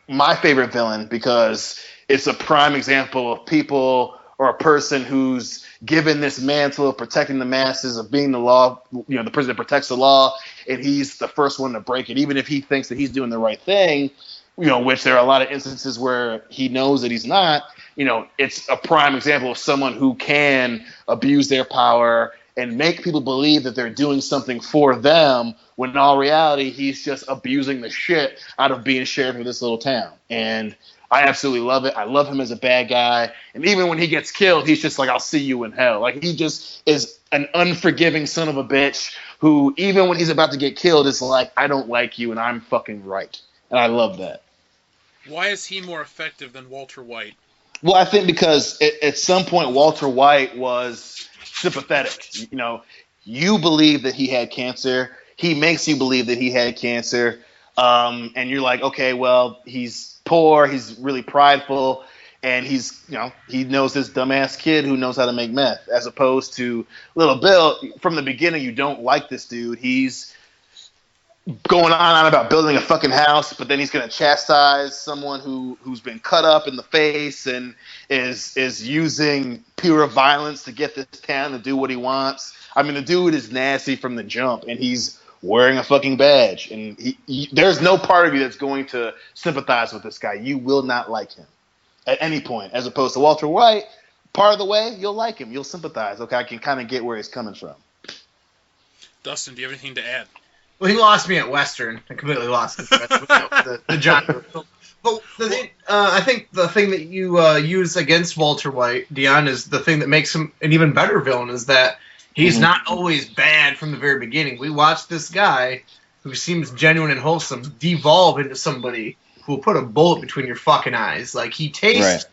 my favorite villain because it's a prime example of people or a person who's given this mantle of protecting the masses, of being the law, the person that protects the law, and he's the first one to break it, even if he thinks that he's doing the right thing, which there are a lot of instances where he knows that he's not. It's a prime example of someone who can abuse their power and make people believe that they're doing something for them, when in all reality, he's just abusing the shit out of being sheriff of this little town. And I absolutely love it. I love him as a bad guy. And even when he gets killed, he's just like, I'll see you in hell. Like, he just is an unforgiving son of a bitch who, even when he's about to get killed, is like, I don't like you and I'm fucking right. And I love that. Why is he more effective than Walter White? Well, I think because at some point Walter White was sympathetic. You believe that he had cancer. He makes you believe that he had cancer. And you're like, okay, well, he's poor. He's really prideful. And he's, he knows this dumbass kid who knows how to make meth. As opposed to Little Bill, from the beginning, you don't like this dude. He's going on about building a fucking house, but then he's going to chastise someone who's been cut up in the face and is using pure violence to get this town to do what he wants. I mean, the dude is nasty from the jump, and he's wearing a fucking badge. And there's no part of you that's going to sympathize with this guy. You will not like him at any point, as opposed to Walter White. Part of the way, you'll like him. You'll sympathize. Okay, I can kind of get where he's coming from. Dustin, do you have anything to add? Well, he lost me at Western. I completely lost me the genre. But I think the thing that you use against Walter White, Dion, is the thing that makes him an even better villain, is that he's not always bad from the very beginning. We watch this guy who seems genuine and wholesome devolve into somebody who will put a bullet between your fucking eyes. Like, he tastes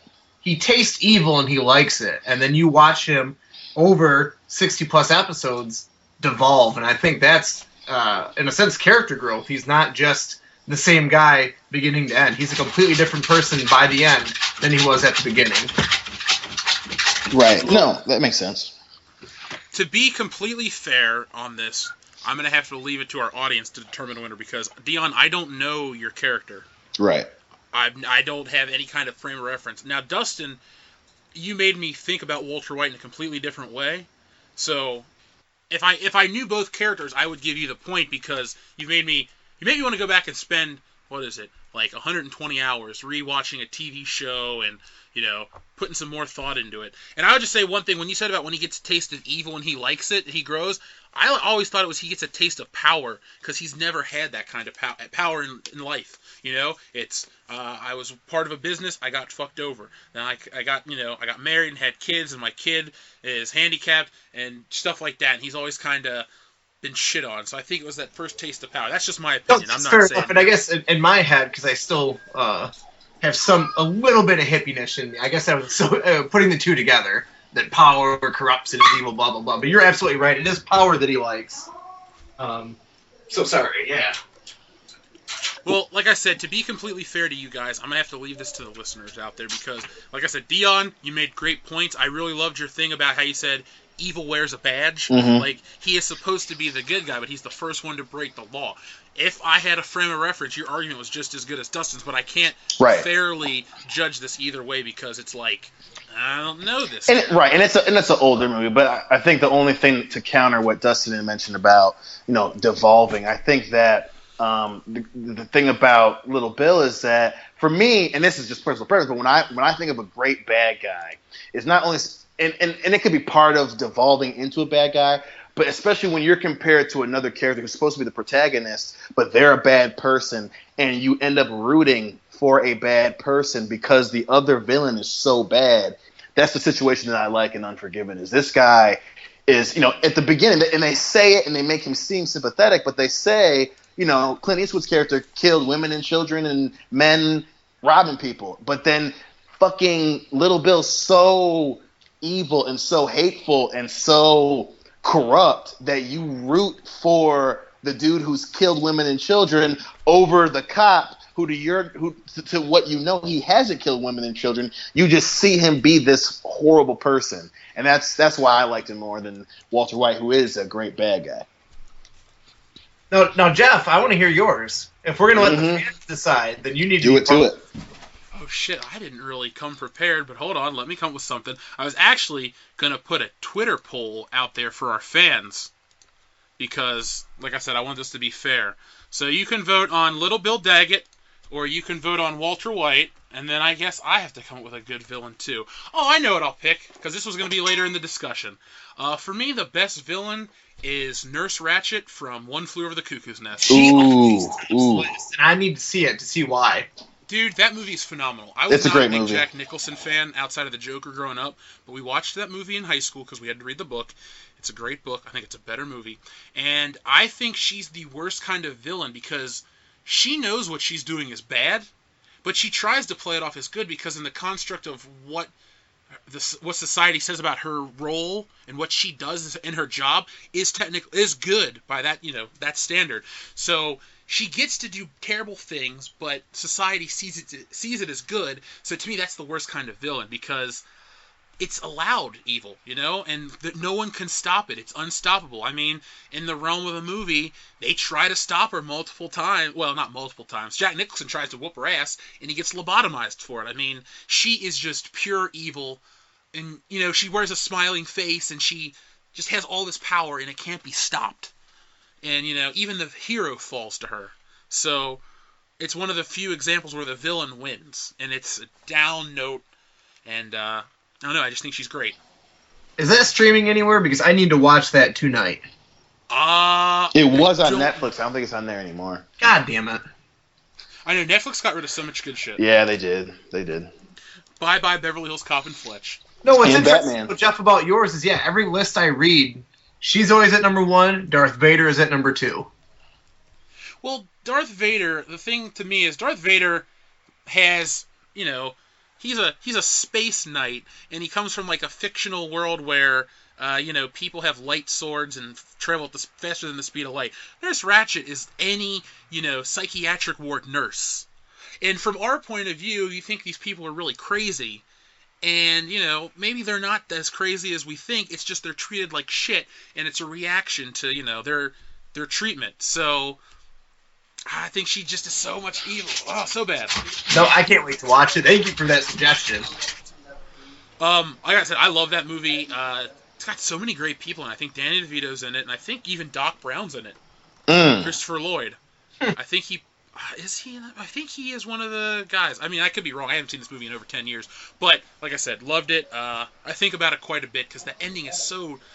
evil and he likes it. And then you watch him over 60-plus episodes devolve. And I think that's, in a sense, character growth. He's not just the same guy beginning to end. He's a completely different person by the end than he was at the beginning. Right. No, that makes sense. To be completely fair on this, I'm going to have to leave it to our audience to determine a winner because, Dion, I don't know your character. Right. I don't have any kind of frame of reference. Now, Dustin, you made me think about Walter White in a completely different way. So if I knew both characters, I would give you the point because you made me want to go back and spend, what is it, like 120 hours rewatching a TV show and, putting some more thought into it. And I would just say one thing, when you said about when he gets a taste of evil and he likes it, he grows, I always thought it was he gets a taste of power because he's never had that kind of power in life. It's I was part of a business, I got fucked over. Then I got married and had kids, and my kid is handicapped and stuff like that. And he's always kind of been shit on. So I think it was that first taste of power. That's just my opinion. No, I'm not fair saying. enough. And I guess in my head, because I still have a little bit of hippiness in me, I guess I was putting the two together, that power corrupts and is evil, blah, blah, blah. But you're absolutely right. It is power that he likes. So sorry, yeah. Well, like I said, to be completely fair to you guys, I'm going to have to leave this to the listeners out there because, like I said, Dion, you made great points. I really loved your thing about how you said evil wears a badge. Mm-hmm. Like, he is supposed to be the good guy, but he's the first one to break the law. If I had a frame of reference, your argument was just as good as Dustin's, but I can't fairly judge this either way because it's like, I don't know this. And it's an older movie, but I think the only thing to counter what Dustin had mentioned about, devolving, I think that the thing about Little Bill is that for me, and this is just personal preference, but when I think of a great bad guy, it's not only and it could be part of devolving into a bad guy, but especially when you're compared to another character who's supposed to be the protagonist, but they're a bad person, and you end up rooting for a bad person because the other villain is so bad. That's the situation that I like in Unforgiven. Is this guy is at the beginning, and they say it and they make him seem sympathetic, but they say, Clint Eastwood's character killed women and children and men robbing people. But then fucking Little Bill's so evil and so hateful and so corrupt that you root for the dude who's killed women and children over the cop who to what he hasn't killed women and children. You just see him be this horrible person. And that's why I liked him more than Walter White, who is a great bad guy. Now, Jeff, I want to hear yours. If we're going to let the fans decide, then you need to do it. Oh, shit, I didn't really come prepared, but hold on, let me come up with something. I was actually going to put a Twitter poll out there for our fans because, like I said, I want this to be fair. So you can vote on Little Bill Daggett, or you can vote on Walter White, and then I guess I have to come up with a good villain, too. Oh, I know what I'll pick, because this was going to be later in the discussion. For me, the best villain is Nurse Ratched from One Flew Over the Cuckoo's Nest. She always list, and I need to see it to see why. Dude, that movie is phenomenal. I was not a big Jack Nicholson fan outside of the Joker growing up, but we watched that movie in high school because we had to read the book. It's a great book. I think it's a better movie. And I think she's the worst kind of villain because she knows what she's doing is bad, but she tries to play it off as good because in the construct of what society says about her role and what she does in her job is good by that that standard. So she gets to do terrible things, but society sees it as good. So to me, that's the worst kind of villain because it's allowed evil, and that no one can stop it. It's unstoppable. I mean, in the realm of a movie, they try to stop her multiple times. Well, not multiple times. Jack Nicholson tries to whoop her ass, and he gets lobotomized for it. I mean, she is just pure evil, and, she wears a smiling face, and she just has all this power, and it can't be stopped. And, even the hero falls to her. So, it's one of the few examples where the villain wins, and it's a down note, and, I don't know, I just think she's great. Is that streaming anywhere? Because I need to watch that tonight. It was on Netflix. I don't think it's on there anymore. God damn it. I know, Netflix got rid of so much good shit. Yeah, they did. Bye-bye Beverly Hills Cop and Fletch. No, what's interesting, Jeff, about yours is, every list I read, she's always at number 1, Darth Vader is at number 2. Well, Darth Vader, the thing to me is Darth Vader has, he's a space knight, and he comes from like a fictional world where, people have light swords and travel faster than the speed of light. Nurse Ratched is any, psychiatric ward nurse. And from our point of view, you think these people are really crazy. And, maybe they're not as crazy as we think. It's just they're treated like shit, and it's a reaction to, their treatment. So I think she just is so much evil. Oh, so bad. No, I can't wait to watch it. Thank you for that suggestion. Like I said, I love that movie. It's got so many great people, and I think Danny DeVito's in it, and I think even Doc Brown's in it. Christopher Lloyd. I think he... Is he in it? I think he is one of the guys. I mean, I could be wrong. I haven't seen this movie in over 10 years. But, like I said, loved it. I think about it quite a bit because the ending is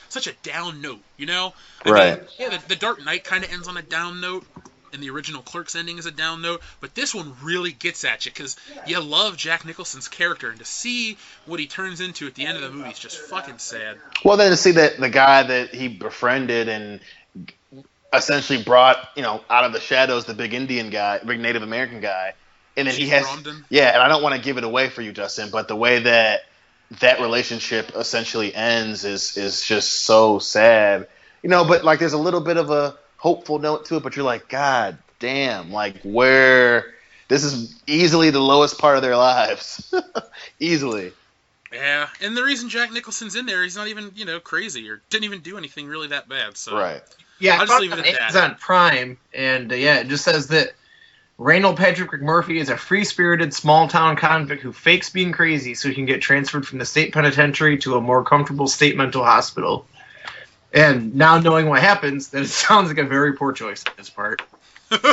such a down note, I mean, yeah, the Dark Knight kind of ends on a down note, and the original Clerks ending is a down note. But this one really gets at you because you love Jack Nicholson's character, and to see what he turns into at the end of the movie is just fucking sad. Well, then to see that the guy that he befriended and essentially brought, out of the shadows the big Indian guy, big Native American guy, and then Chief he has, Bromden. yeah. And I don't want to give it away for you, Justin, but the way that relationship essentially ends is just so sad, But like, there's a little bit of a hopeful note to it, but you're like, God damn, like this is easily the lowest part of their lives, easily. Yeah, and the reason Jack Nicholson's in there, he's not even, crazy or didn't even do anything really that bad. So right. Yeah, I'll just leave it at that. Amazon Prime, and it just says that Reynold Patrick McMurphy is a free-spirited, small-town convict who fakes being crazy so he can get transferred from the state penitentiary to a more comfortable state mental hospital. And now knowing what happens, that it sounds like a very poor choice on his part. The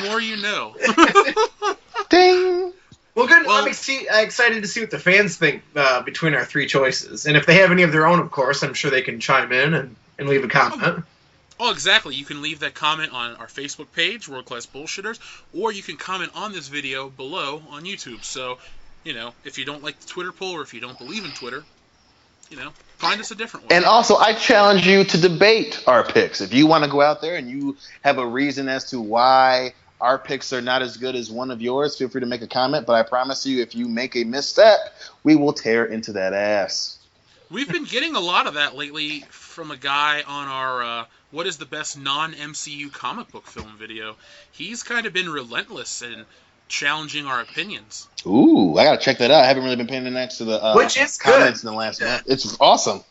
more you know. Ding! Well, good. I'm excited to see what the fans think between our three choices. And if they have any of their own, of course, I'm sure they can chime in and leave a comment. Oh, exactly. You can leave that comment on our Facebook page, World Class Bullshitters, or you can comment on this video below on YouTube. So, if you don't like the Twitter poll or if you don't believe in Twitter, find us a different way. And also, I challenge you to debate our picks. If you want to go out there and you have a reason as to why our picks are not as good as one of yours, feel free to make a comment. But I promise you, if you make a misstep, we will tear into that ass. We've been getting a lot of that lately from a guy on our what is the best non-MCU comic book film video. He's kind of been relentless in challenging our opinions. Ooh, I gotta check that out. I haven't really been paying attention to the which is comments good in the last month. It's awesome.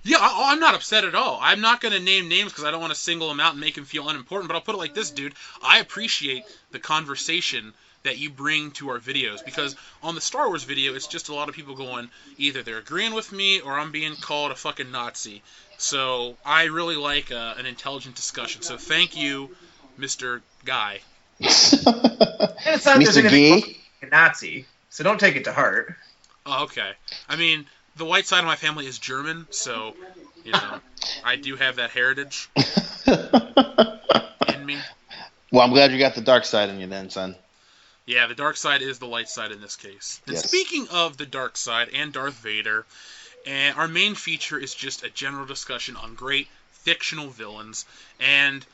Yeah, I'm not upset at all. I'm not going to name names because I don't want to single them out and make him feel unimportant, but I'll put it like this, dude. I appreciate the conversation that you bring to our videos, because on the Star Wars video, it's just a lot of people going, either they're agreeing with me or I'm being called a fucking Nazi. So I really like an intelligent discussion. So thank you, Mr. Guy. And it's not Mr. Gay? a Nazi, so don't take it to heart. Oh, okay. I mean, the white side of my family is German, so, I do have that heritage in me. Well, I'm glad you got the dark side in you then, son. Yeah, the dark side is the light side in this case. And Yes. Speaking of the dark side and Darth Vader, and our main feature is just a general discussion on great fictional villains. And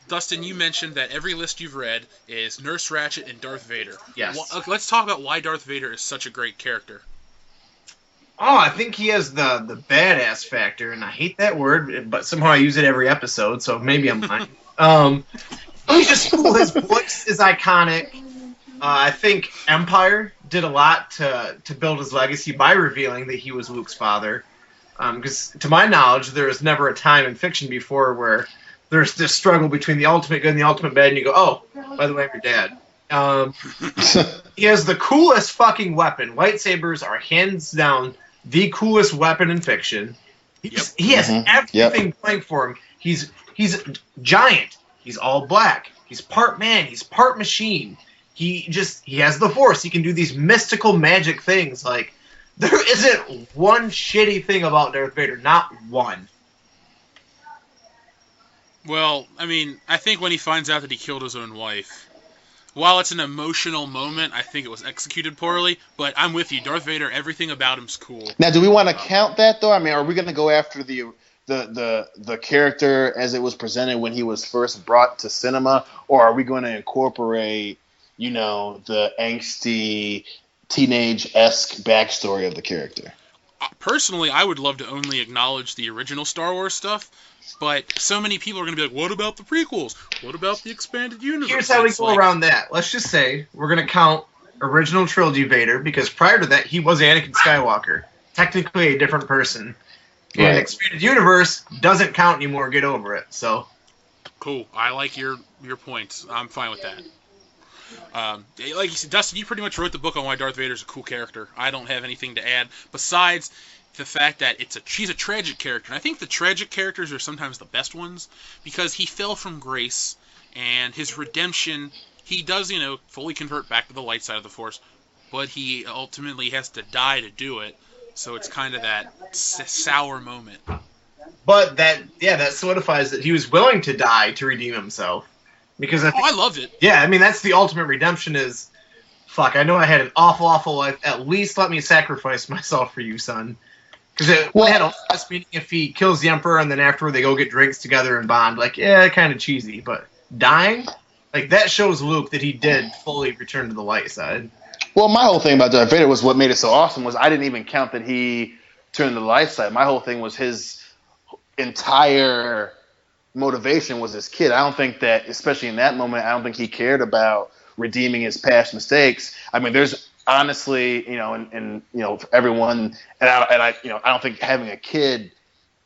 Dustin, you mentioned that every list you've read is Nurse Ratched and Darth Vader. Yes. Let's talk about why Darth Vader is such a great character. Oh, I think he has the badass factor, and I hate that word, but somehow I use it every episode, so maybe I'm lying. He's just cool. His voice is iconic. I think Empire did a lot to build his legacy by revealing that he was Luke's father. Because to my knowledge, there was never a time in fiction before where there's this struggle between the ultimate good and the ultimate bad, and you go, oh, by the way, I'm your dad. He has the coolest fucking weapon. Lightsabers are hands down the coolest weapon in fiction. He has everything playing for him. He's giant. He's all black. He's part man. He's part machine. He has the Force. He can do these mystical magic things. Like, there isn't one shitty thing about Darth Vader. Not one. Well, I mean, I think when he finds out that he killed his own wife, while it's an emotional moment, I think it was executed poorly, but I'm with you. Darth Vader, everything about him's cool. Now, do we want to count that, though? I mean, are we going to go after the character as it was presented when he was first brought to cinema, or are we going to incorporate, the angsty, teenage-esque backstory of the character? Personally, I would love to only acknowledge the original Star Wars stuff, but so many people are going to be like, what about the prequels? What about the expanded universe? Here's how we go around that. Let's just say we're going to count original trilogy Vader, because prior to that, he was Anakin Skywalker. Technically a different person. Right. And expanded universe doesn't count anymore. Get over it. So cool. I like your points. I'm fine with that. Like you said, Dustin, you pretty much wrote the book on why Darth Vader's a cool character. I don't have anything to add besides the fact that she's a tragic character. And I think the tragic characters are sometimes the best ones, because he fell from grace, and his redemption, he does, fully convert back to the light side of the Force, but he ultimately has to die to do it. So it's kind of that sour moment. But that solidifies that he was willing to die to redeem himself. Because I loved it. Yeah, I mean, that's the ultimate redemption is, fuck, I know I had an awful, awful life. At least let me sacrifice myself for you, son. Because it had a last meaning if he kills the Emperor and then afterward they go get drinks together and bond. Like, yeah, kind of cheesy. But dying, like, that shows Luke that he did fully return to the light side. Well, my whole thing about Darth Vader was what made it so awesome was I didn't even count that he turned to the light side. My whole thing was his entire motivation was his kid. I don't think that, especially in that moment, I don't think he cared about redeeming his past mistakes. I mean, there's honestly, and for everyone, and I don't think having a kid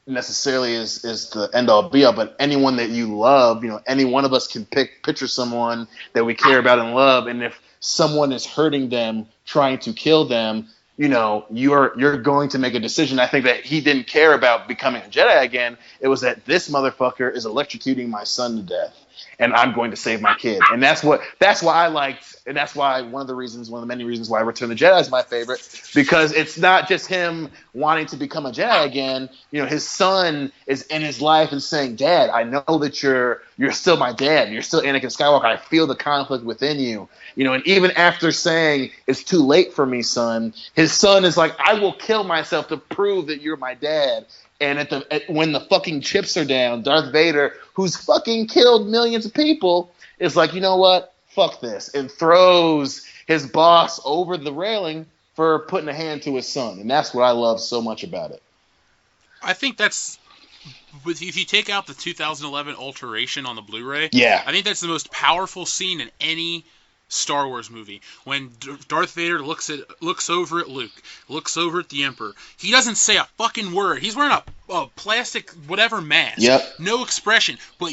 necessarily is the end all be all, but anyone that you love, any one of us can picture someone that we care about and love, and if someone is hurting them, trying to kill them, you're going to make a decision. I think that he didn't care about becoming a Jedi again. It was that this motherfucker is electrocuting my son to death, and I'm going to save my kid. And that's why I liked, and that's why one of the many reasons why Return of the Jedi is my favorite, because it's not just him wanting to become a Jedi again. His son is in his life and saying, "Dad, I know that you're still my dad. You're still Anakin Skywalker. I feel the conflict within you." And even after saying, "It's too late for me, son," his son is like, "I will kill myself to prove that you're my dad." And when the fucking chips are down, Darth Vader, who's fucking killed millions of people, is like, "You know what? Fuck this," and throws his boss over the railing for putting a hand to his son. And that's what I love so much about it. I think that's, if you take out the 2011 alteration on the Blu-ray, yeah, I think that's the most powerful scene in any Star Wars movie. When Darth Vader looks over at Luke, looks over at the Emperor, he doesn't say a fucking word. He's wearing a plastic whatever mask. Yep. No expression. But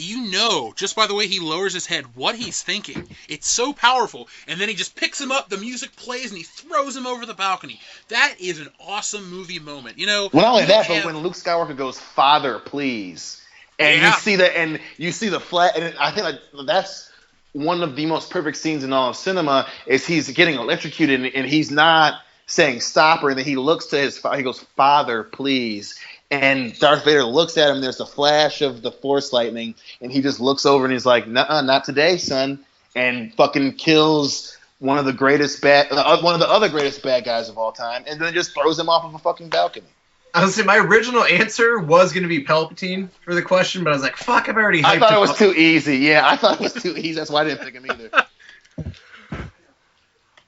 just by the way he lowers his head, what he's thinking. It's so powerful. And then he just picks him up, the music plays, and he throws him over the balcony. That is an awesome movie moment. Well, not only that, but when Luke Skywalker goes, "Father, please," and you see the flag, and I think that's one of the most perfect scenes in all of cinema, is he's getting electrocuted and he's not saying stop or anything. He looks to his father, he goes, "Father, please." And Darth Vader looks at him, there's a flash of the Force lightning, and he just looks over and he's like, "Nuh-uh, not today, son," and fucking kills one of the other greatest bad guys of all time, and then just throws him off of a fucking balcony. I was saying my original answer was going to be Palpatine for the question, but I was like, fuck, I've already hyped I thought it was too easy. Yeah, I thought it was too easy. That's why I didn't pick him either.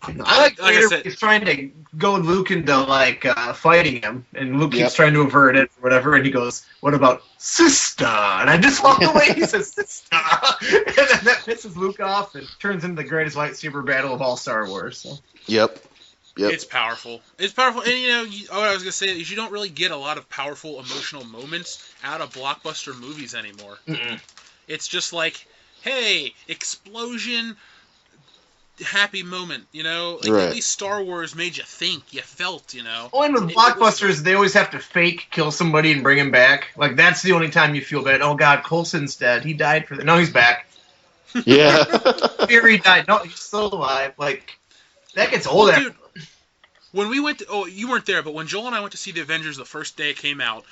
I like Vader. He's trying to go Luke into fighting him, and Luke keeps trying to avert it or whatever, and he goes, "What about sister?" And I just walk away. He says sister, and then that pisses Luke off and turns into the greatest lightsaber battle of all Star Wars. So. Yep. It's powerful. It's powerful, and what I was gonna say is you don't really get a lot of powerful emotional moments out of blockbuster movies anymore. Mm-mm. It's just like, hey, explosion, happy moment, Right. At least Star Wars made you think, you felt, Oh, and with blockbusters, they always have to fake kill somebody and bring him back. Like, that's the only time you feel bad. Oh, God, Coulson's dead. He died for that. No, he's back. Yeah. Fury died. No, he's still alive. Like, that gets old. Well, dude, when we went to, you weren't there, but when Joel and I went to see the Avengers the first day it came out,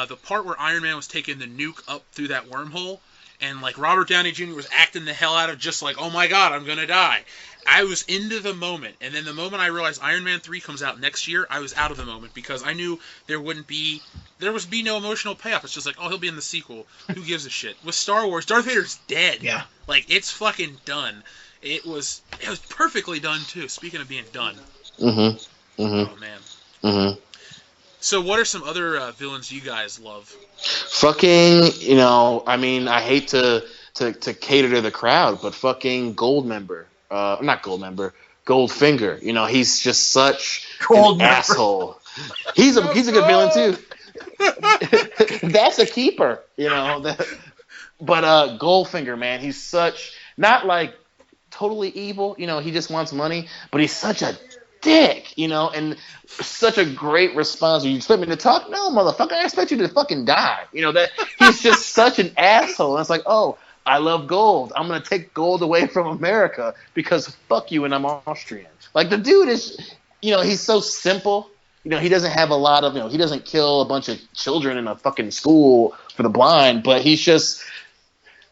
the part where Iron Man was taking the nuke up through that wormhole, and Robert Downey Jr. was acting the hell out of just oh my God, I'm gonna die. I was into the moment, and then the moment I realized Iron Man 3 comes out next year, I was out of the moment because I knew there would be no emotional payoff. It's just oh, he'll be in the sequel. Who gives a shit? With Star Wars, Darth Vader's dead. Yeah. It's fucking done. It was perfectly done too. Speaking of being done. Mm-hmm. Mm-hmm. Oh man. Mm-hmm. So what are some other villains you guys love? Fucking, I mean, I hate to cater to the crowd, but fucking Goldfinger. He's just such an asshole. He's a good villain too. That's a keeper, But Goldfinger, man, he's such not totally evil. He just wants money, but he's such a dick, and such a great response. You expect me to talk? No, motherfucker, I expect you to fucking die. That he's just such an asshole. And it's oh, I love gold. I'm gonna take gold away from America because fuck you, and I'm Austrian. The dude is, he's so simple. He doesn't have a lot of, he doesn't kill a bunch of children in a fucking school for the blind, but he's just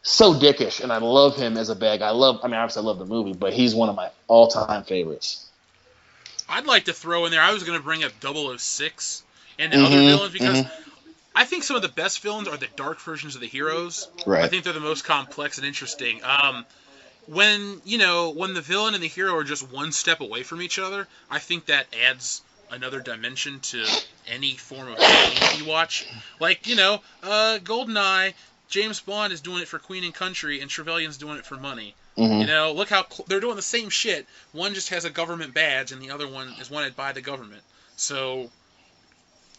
so dickish, and I love him as a bad guy. Obviously I love the movie, but he's one of my all-time favorites. I'd like to throw in there, I was going to bring up 006, and the other villains, because I think some of the best villains are the dark versions of the heroes. Right. I think they're the most complex and interesting. When the villain and the hero are just one step away from each other, I think that adds another dimension to any form of game you watch. Like, GoldenEye, James Bond is doing it for Queen and Country, and Trevelyan's doing it for money. Look how they're doing the same shit. One just has a government badge, and the other one is wanted by the government. So,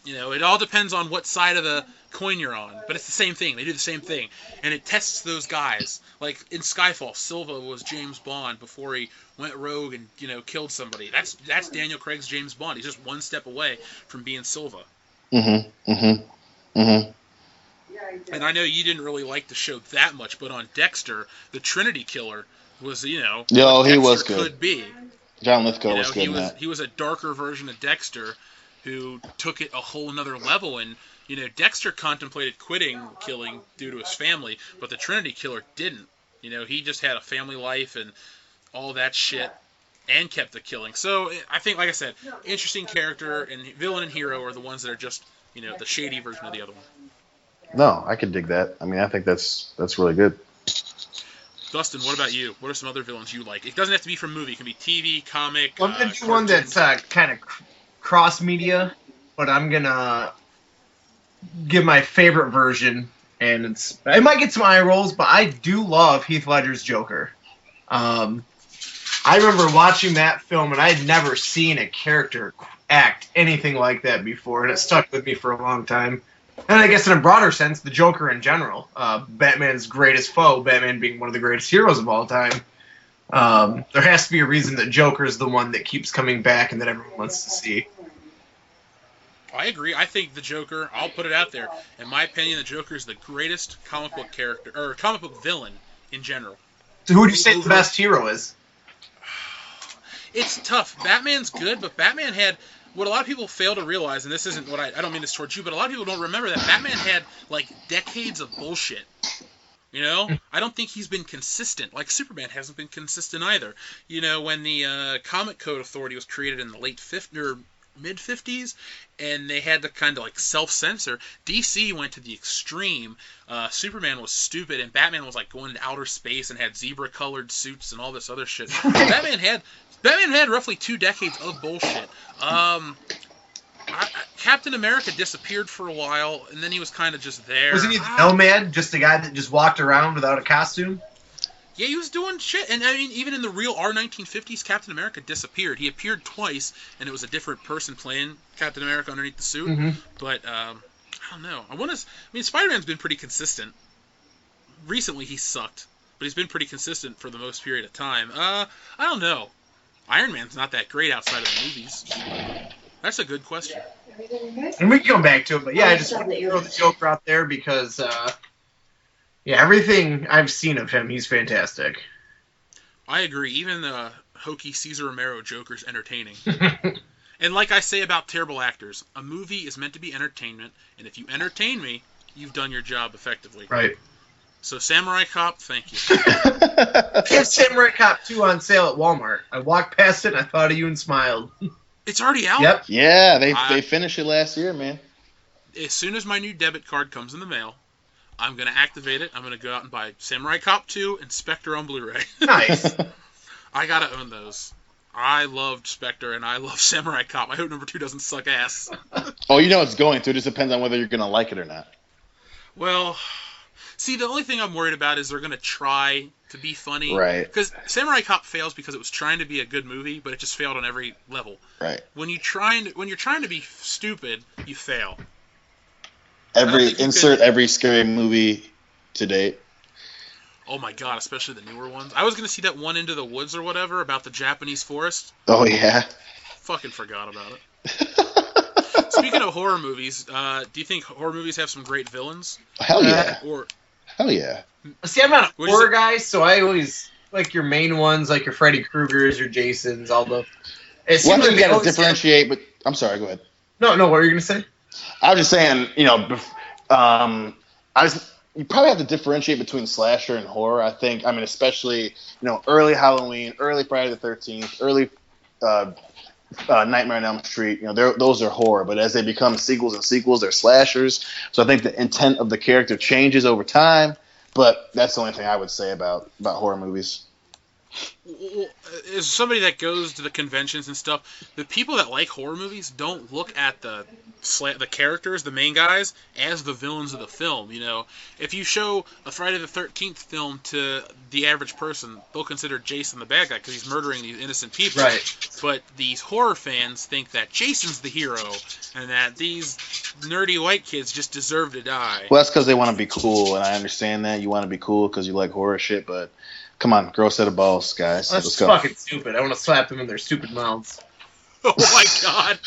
it all depends on what side of the coin you're on. But it's the same thing. They do the same thing. And it tests those guys. Like in Skyfall, Silva was James Bond before he went rogue and, killed somebody. That's Daniel Craig's James Bond. He's just one step away from being Silva. And I know you didn't really like the show that much, but on Dexter, the Trinity Killer was, he was good. Could be. John Lithgow was good in that. He was a darker version of Dexter who took it a whole nother level. And, Dexter contemplated quitting killing due to his family, but the Trinity Killer didn't. He just had a family life and all that shit and kept the killing. So I think, like I said, interesting character, and villain and hero are the ones that are just, the shady version of the other one. No, I can dig that. I mean, I think that's really good. Dustin, what about you? What are some other villains you like? It doesn't have to be from movie. It can be TV, comic, I'm going to do one that's kind of cross-media, but I'm going to give my favorite version, and it might get some eye rolls, but I do love Heath Ledger's Joker. I remember watching that film, and I'd never seen a character act anything like that before, and it stuck with me for a long time. And I guess in a broader sense, the Joker in general, Batman's greatest foe, Batman being one of the greatest heroes of all time. There has to be a reason that Joker is the one that keeps coming back and that everyone wants to see. I agree. I think the Joker, I'll put it out there, in my opinion, the Joker is the greatest comic book character, or comic book villain in general. So who would you say the best hero is? It's tough. Batman's good, but Batman had... What a lot of people fail to realize, and this isn't what I don't mean this towards you, but a lot of people don't remember that Batman had, decades of bullshit. I don't think he's been consistent. Like Superman hasn't been consistent either. When the Comic Code Authority was created in the late 50s or mid-50s, and they had to kind of self-censor, DC went to the extreme. Superman was stupid, and Batman was going into outer space and had zebra-colored suits and all this other shit. Batman had roughly 2 decades of bullshit. Captain America disappeared for a while, and then he was kind of just there. Wasn't he the nomad, just a guy that just walked around without a costume? Yeah, he was doing shit. And I mean, even in the real R1950s, Captain America disappeared. He appeared twice, and it was a different person playing Captain America underneath the suit. But I don't know. Spider-Man's been pretty consistent. Recently, he sucked, but he's been pretty consistent for the most period of time. I don't know. Iron Man's not that great outside of the movies. That's a good question. And we can come back to it, but yeah, I just want to throw the Joker out there because, everything I've seen of him, he's fantastic. I agree. Even the hokey Cesar Romero Joker's entertaining. And like I say about terrible actors, a movie is meant to be entertainment, and if you entertain me, you've done your job effectively. Right. So Samurai Cop, thank you. They have Samurai Cop 2 on sale at Walmart. I walked past it and I thought of you and smiled. It's already out? Yep. Yeah, they finished it last year, man. As soon as my new debit card comes in the mail, I'm going to activate it. I'm going to go out and buy Samurai Cop 2 and Spectre on Blu-ray. Nice. I got to own those. I loved Spectre and I love Samurai Cop. I hope number 2 doesn't suck ass. Oh, it's going to. It just depends on whether you're going to like it or not. Well... See, the only thing I'm worried about is they're going to try to be funny. Right. Because Samurai Cop fails because it was trying to be a good movie, but it just failed on every level. Right. When you're trying to be stupid, you fail. Every scary movie to date. Oh my god, especially the newer ones. I was going to see that one Into the Woods or whatever about the Japanese forest. Oh, yeah. Fucking forgot about it. Speaking of horror movies, do you think horror movies have some great villains? Hell yeah. Hell yeah. See, I'm not a horror guy, so I always like your main ones, like your Freddy Kruegers, your Jasons, all the... One thing you got to differentiate, but... I'm sorry, go ahead. No, what were you going to say? I was just saying, you probably have to differentiate between slasher and horror, I think. I mean, especially, early Halloween, early Friday the 13th, early Nightmare on Elm Street, those are horror. But as they become sequels and sequels, they're slashers. So I think the intent of the character changes over time. But that's the only thing I would say about horror movies. As somebody that goes to the conventions and stuff, the people that like horror movies don't look at the characters, the main guys, as the villains of the film. If you show a Friday the 13th film to the average person, they'll consider Jason the bad guy because he's murdering these innocent people. Right. But these horror fans think that Jason's the hero and that these nerdy white kids just deserve to die. Well, that's because they want to be cool, and I understand that. You want to be cool because you like horror shit, but come on, grow a set of balls, guys. That's Let's go. fucking stupid. I want to slap them in their stupid mouths. Oh my god.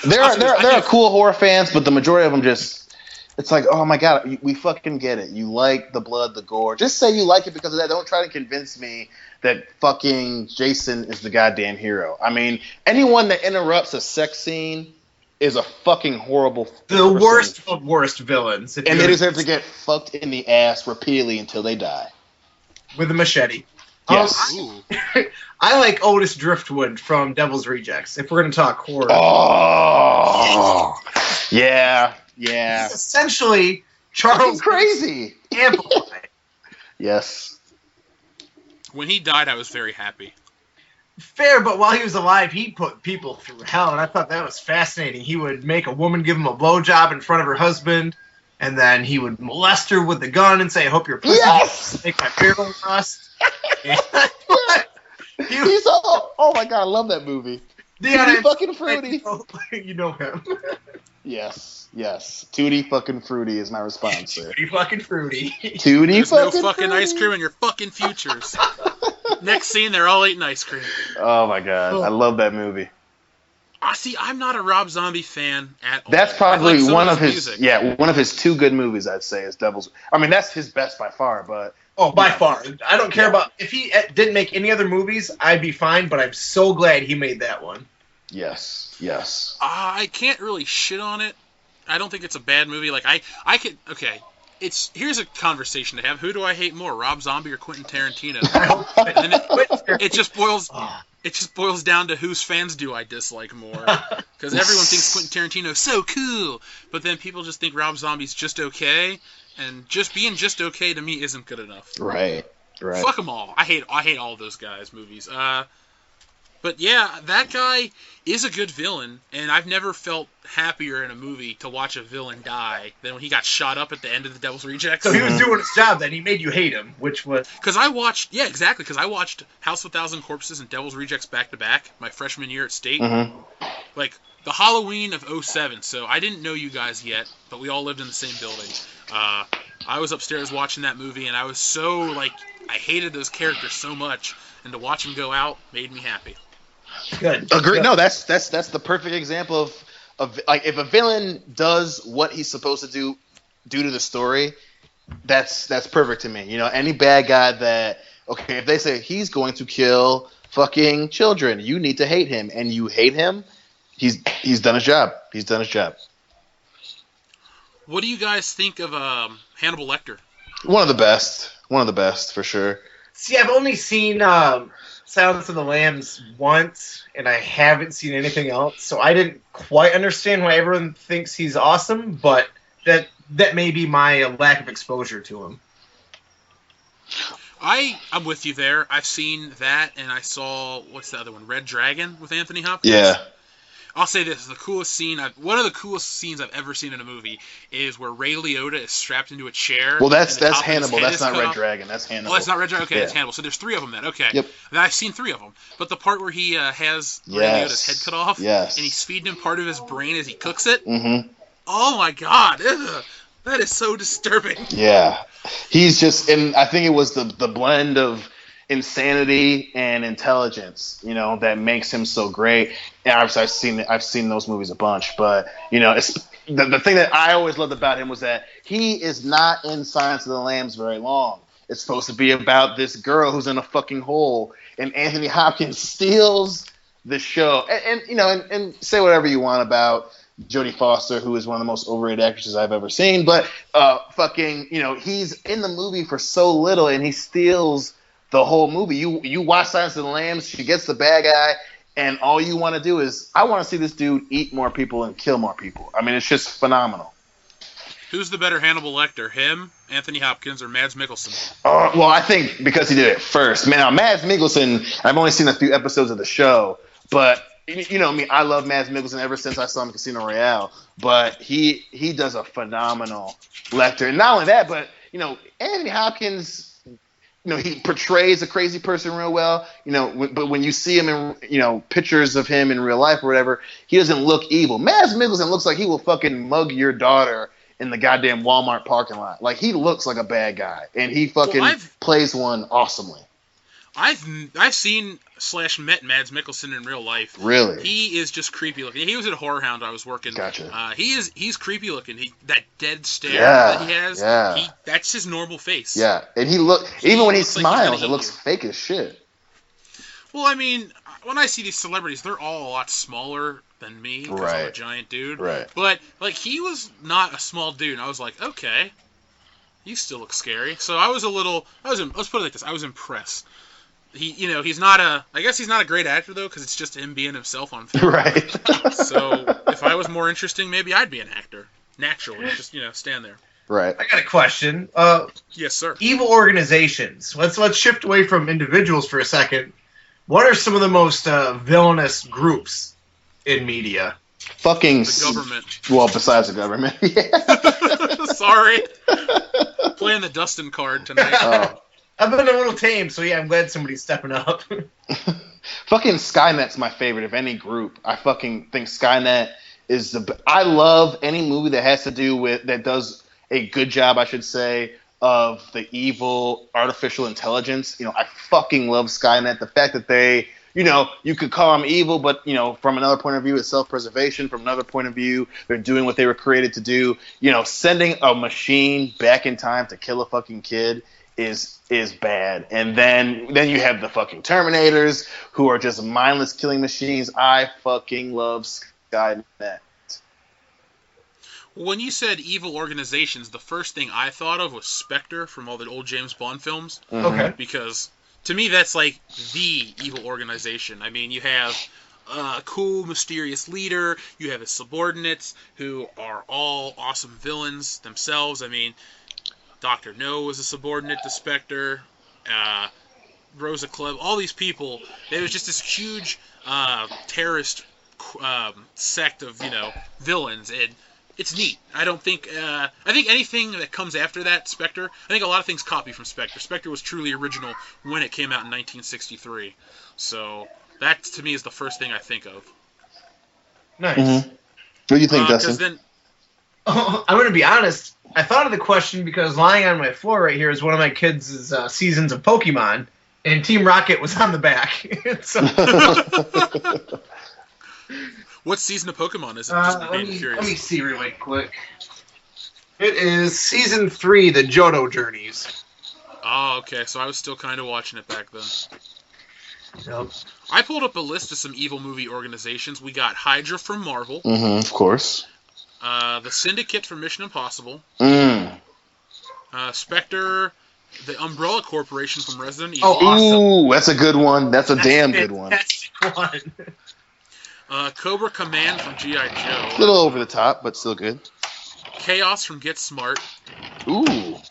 There are cool horror fans, but the majority of them just, it's like, oh my god, we fucking get it. You like the blood, the gore. Just say you like it because of that. Don't try to convince me that fucking Jason is the goddamn hero. I mean, anyone that interrupts a sex scene is a fucking horrible person. Worst of worst villains. And they deserve to get fucked in the ass repeatedly until they die. With a machete. Yes. I like Otis Driftwood from Devil's Rejects, if we're going to talk horror. Oh! Yeah. He's essentially Charles crazy. Amplified. Yes. When he died, I was very happy. Fair, but while he was alive, he put people through hell, and I thought that was fascinating. He would make a woman give him a blowjob in front of her husband, and then he would molest her with the gun and say, I hope your pussy make my barrel rust. Oh my god, I love that movie. Dion, fucking Fruity. You know him. Yes. Tutti fucking Fruity is my response, sir. Tutti fucking Fruity. Tutti There's fucking no fucking Fruity. ice cream in your fucking futures. Next scene, they're all eating ice cream. Oh my god, I love that movie. See, I'm not a Rob Zombie fan at all. That's probably one of his music. one of his two good movies, I'd say, is Devil's. I mean, that's his best by far, but by far. I don't care about if he didn't make any other movies, I'd be fine, but I'm so glad he made that one. Yes. I can't really shit on it. I don't think it's a bad movie. Like I could here's a conversation to have. Who do I hate more, Rob Zombie or Quentin Tarantino? And then it just boils down to whose fans do I dislike more. Because everyone thinks Quentin Tarantino's so cool, but then people just think Rob Zombie's just okay, and just being just okay to me isn't good enough. Right. Fuck them all. I hate all those guys' movies. But yeah, that guy is a good villain, and I've never felt happier in a movie to watch a villain die than when he got shot up at the end of The Devil's Rejects. So he was doing his job then. He made you hate him, which was... Because I watched House of a Thousand Corpses and Devil's Rejects back-to-back my freshman year at State. Mm-hmm. Like, the Halloween of 2007, so I didn't know you guys yet, but we all lived in the same building. I was upstairs watching that movie, and I was so, I hated those characters so much, and to watch them go out made me happy. Good. Agree. No, that's the perfect example of if a villain does what he's supposed to do due to the story, that's perfect to me. Any bad guy that if they say he's going to kill fucking children, you need to hate him, and you hate him, he's done his job. He's done his job. What do you guys think of Hannibal Lecter? One of the best for sure. See, I've only seen Silence of the Lambs once, and I haven't seen anything else, so I didn't quite understand why everyone thinks he's awesome, but that may be my lack of exposure to him. I'm with you there. I've seen that, and I saw, what's the other one, Red Dragon with Anthony Hopkins? Yeah. I'll say this: one of the coolest scenes I've ever seen in a movie is where Ray Liotta is strapped into a chair. Well, that's Hannibal. That's not Red Dragon. That's Hannibal. Oh, that's not Red Dragon. Okay, that's Hannibal. So there's three of them then. Okay. Yep. And I've seen three of them. But the part where he has Ray Liotta's head cut off, and he's feeding him part of his brain as he cooks it. Mm-hmm. Oh my God! Ugh, that is so disturbing. Yeah, he's just, and I think it was the blend of insanity and intelligence, that makes him so great. And obviously I've seen those movies a bunch, but it's the thing that I always loved about him was that he is not in Silence of the Lambs very long. It's supposed to be about this girl who's in a fucking hole, and Anthony Hopkins steals the show. And say whatever you want about Jodie Foster, who is one of the most overrated actresses I've ever seen, but he's in the movie for so little, and he steals the whole movie. You watch Silence of the Lambs, she gets the bad guy, and all you want to do is, I want to see this dude eat more people and kill more people. I mean, it's just phenomenal. Who's the better Hannibal Lecter, him, Anthony Hopkins, or Mads Mikkelsen? Well, I think because he did it first. Man, now Mads Mikkelsen, I've only seen a few episodes of the show, but you know me, I love Mads Mikkelsen ever since I saw him in Casino Royale. But he does a phenomenal Lecter, and not only that, but Anthony Hopkins. He portrays a crazy person real well. But when you see him in pictures of him in real life or whatever, he doesn't look evil. Mads Mikkelsen looks like he will fucking mug your daughter in the goddamn Walmart parking lot. Like, he looks like a bad guy, and he fucking plays one awesomely. I've seen / met Mads Mikkelsen in real life. Really? He is just creepy looking. He was at Horror Hound I was working. Gotcha. He's creepy looking. That dead stare Yeah, that he has. yeah. That's his normal face. Yeah, and even when he smiles, it looks fake as shit. Well, I mean, when I see these celebrities, they're all a lot smaller than me because I'm a giant dude. Right. But he was not a small dude. And I was like, okay, you still look scary. So let's put it like this. I was impressed. He's not I guess he's not a great actor though, because it's just him being himself on film. Right. So if I was more interesting, maybe I'd be an actor naturally. Just stand there. Right. I got a question. Yes, sir. Evil organizations. Let's shift away from individuals for a second. What are some of the most villainous groups in media? Fucking the government. Well, besides the government. Yeah. Sorry. Playing the Dustin card tonight. Oh. I've been a little tame, so yeah, I'm glad somebody's stepping up. Fucking Skynet's my favorite of any group. I fucking think Skynet is I love any movie that has to do with, that does a good job, I should say, of the evil artificial intelligence. I fucking love Skynet. The fact that they, you could call them evil, but, from another point of view, it's self-preservation. From another point of view, they're doing what they were created to do. Sending a machine back in time to kill a fucking kid is bad. And then you have the fucking Terminators, who are just mindless killing machines. I fucking love Skynet. When you said evil organizations, the first thing I thought of was Spectre from all the old James Bond films. Mm-hmm. Okay. Because to me, that's like the evil organization. I mean, you have a cool, mysterious leader. You have his subordinates, who are all awesome villains themselves. I mean, Dr. No was a subordinate to Spectre. Rosa Klebb, all these people. There was just this huge terrorist sect of villains, and it's neat. I think anything that comes after that, Spectre, I think a lot of things copy from Spectre. Spectre was truly original when it came out in 1963. So that, to me, is the first thing I think of. Nice. Mm-hmm. What do you think, Dustin? I'm going to be honest. I thought of the question because lying on my floor right here is one of my kids' seasons of Pokemon, and Team Rocket was on the back. What season of Pokemon is it? Just let me see really quick. It is season 3, the Johto Journeys. Oh, okay. So I was still kind of watching it back then. Yep. I pulled up a list of some evil movie organizations. We got Hydra from Marvel. Mm-hmm, of course. The Syndicate from Mission Impossible. Spectre, the Umbrella Corporation from Resident Evil. Oh, awesome. Ooh, that's a good one. That's a damn good one. That's one. Cobra Command from G.I. Joe. A little over the top, but still good. Chaos from Get Smart. Ooh.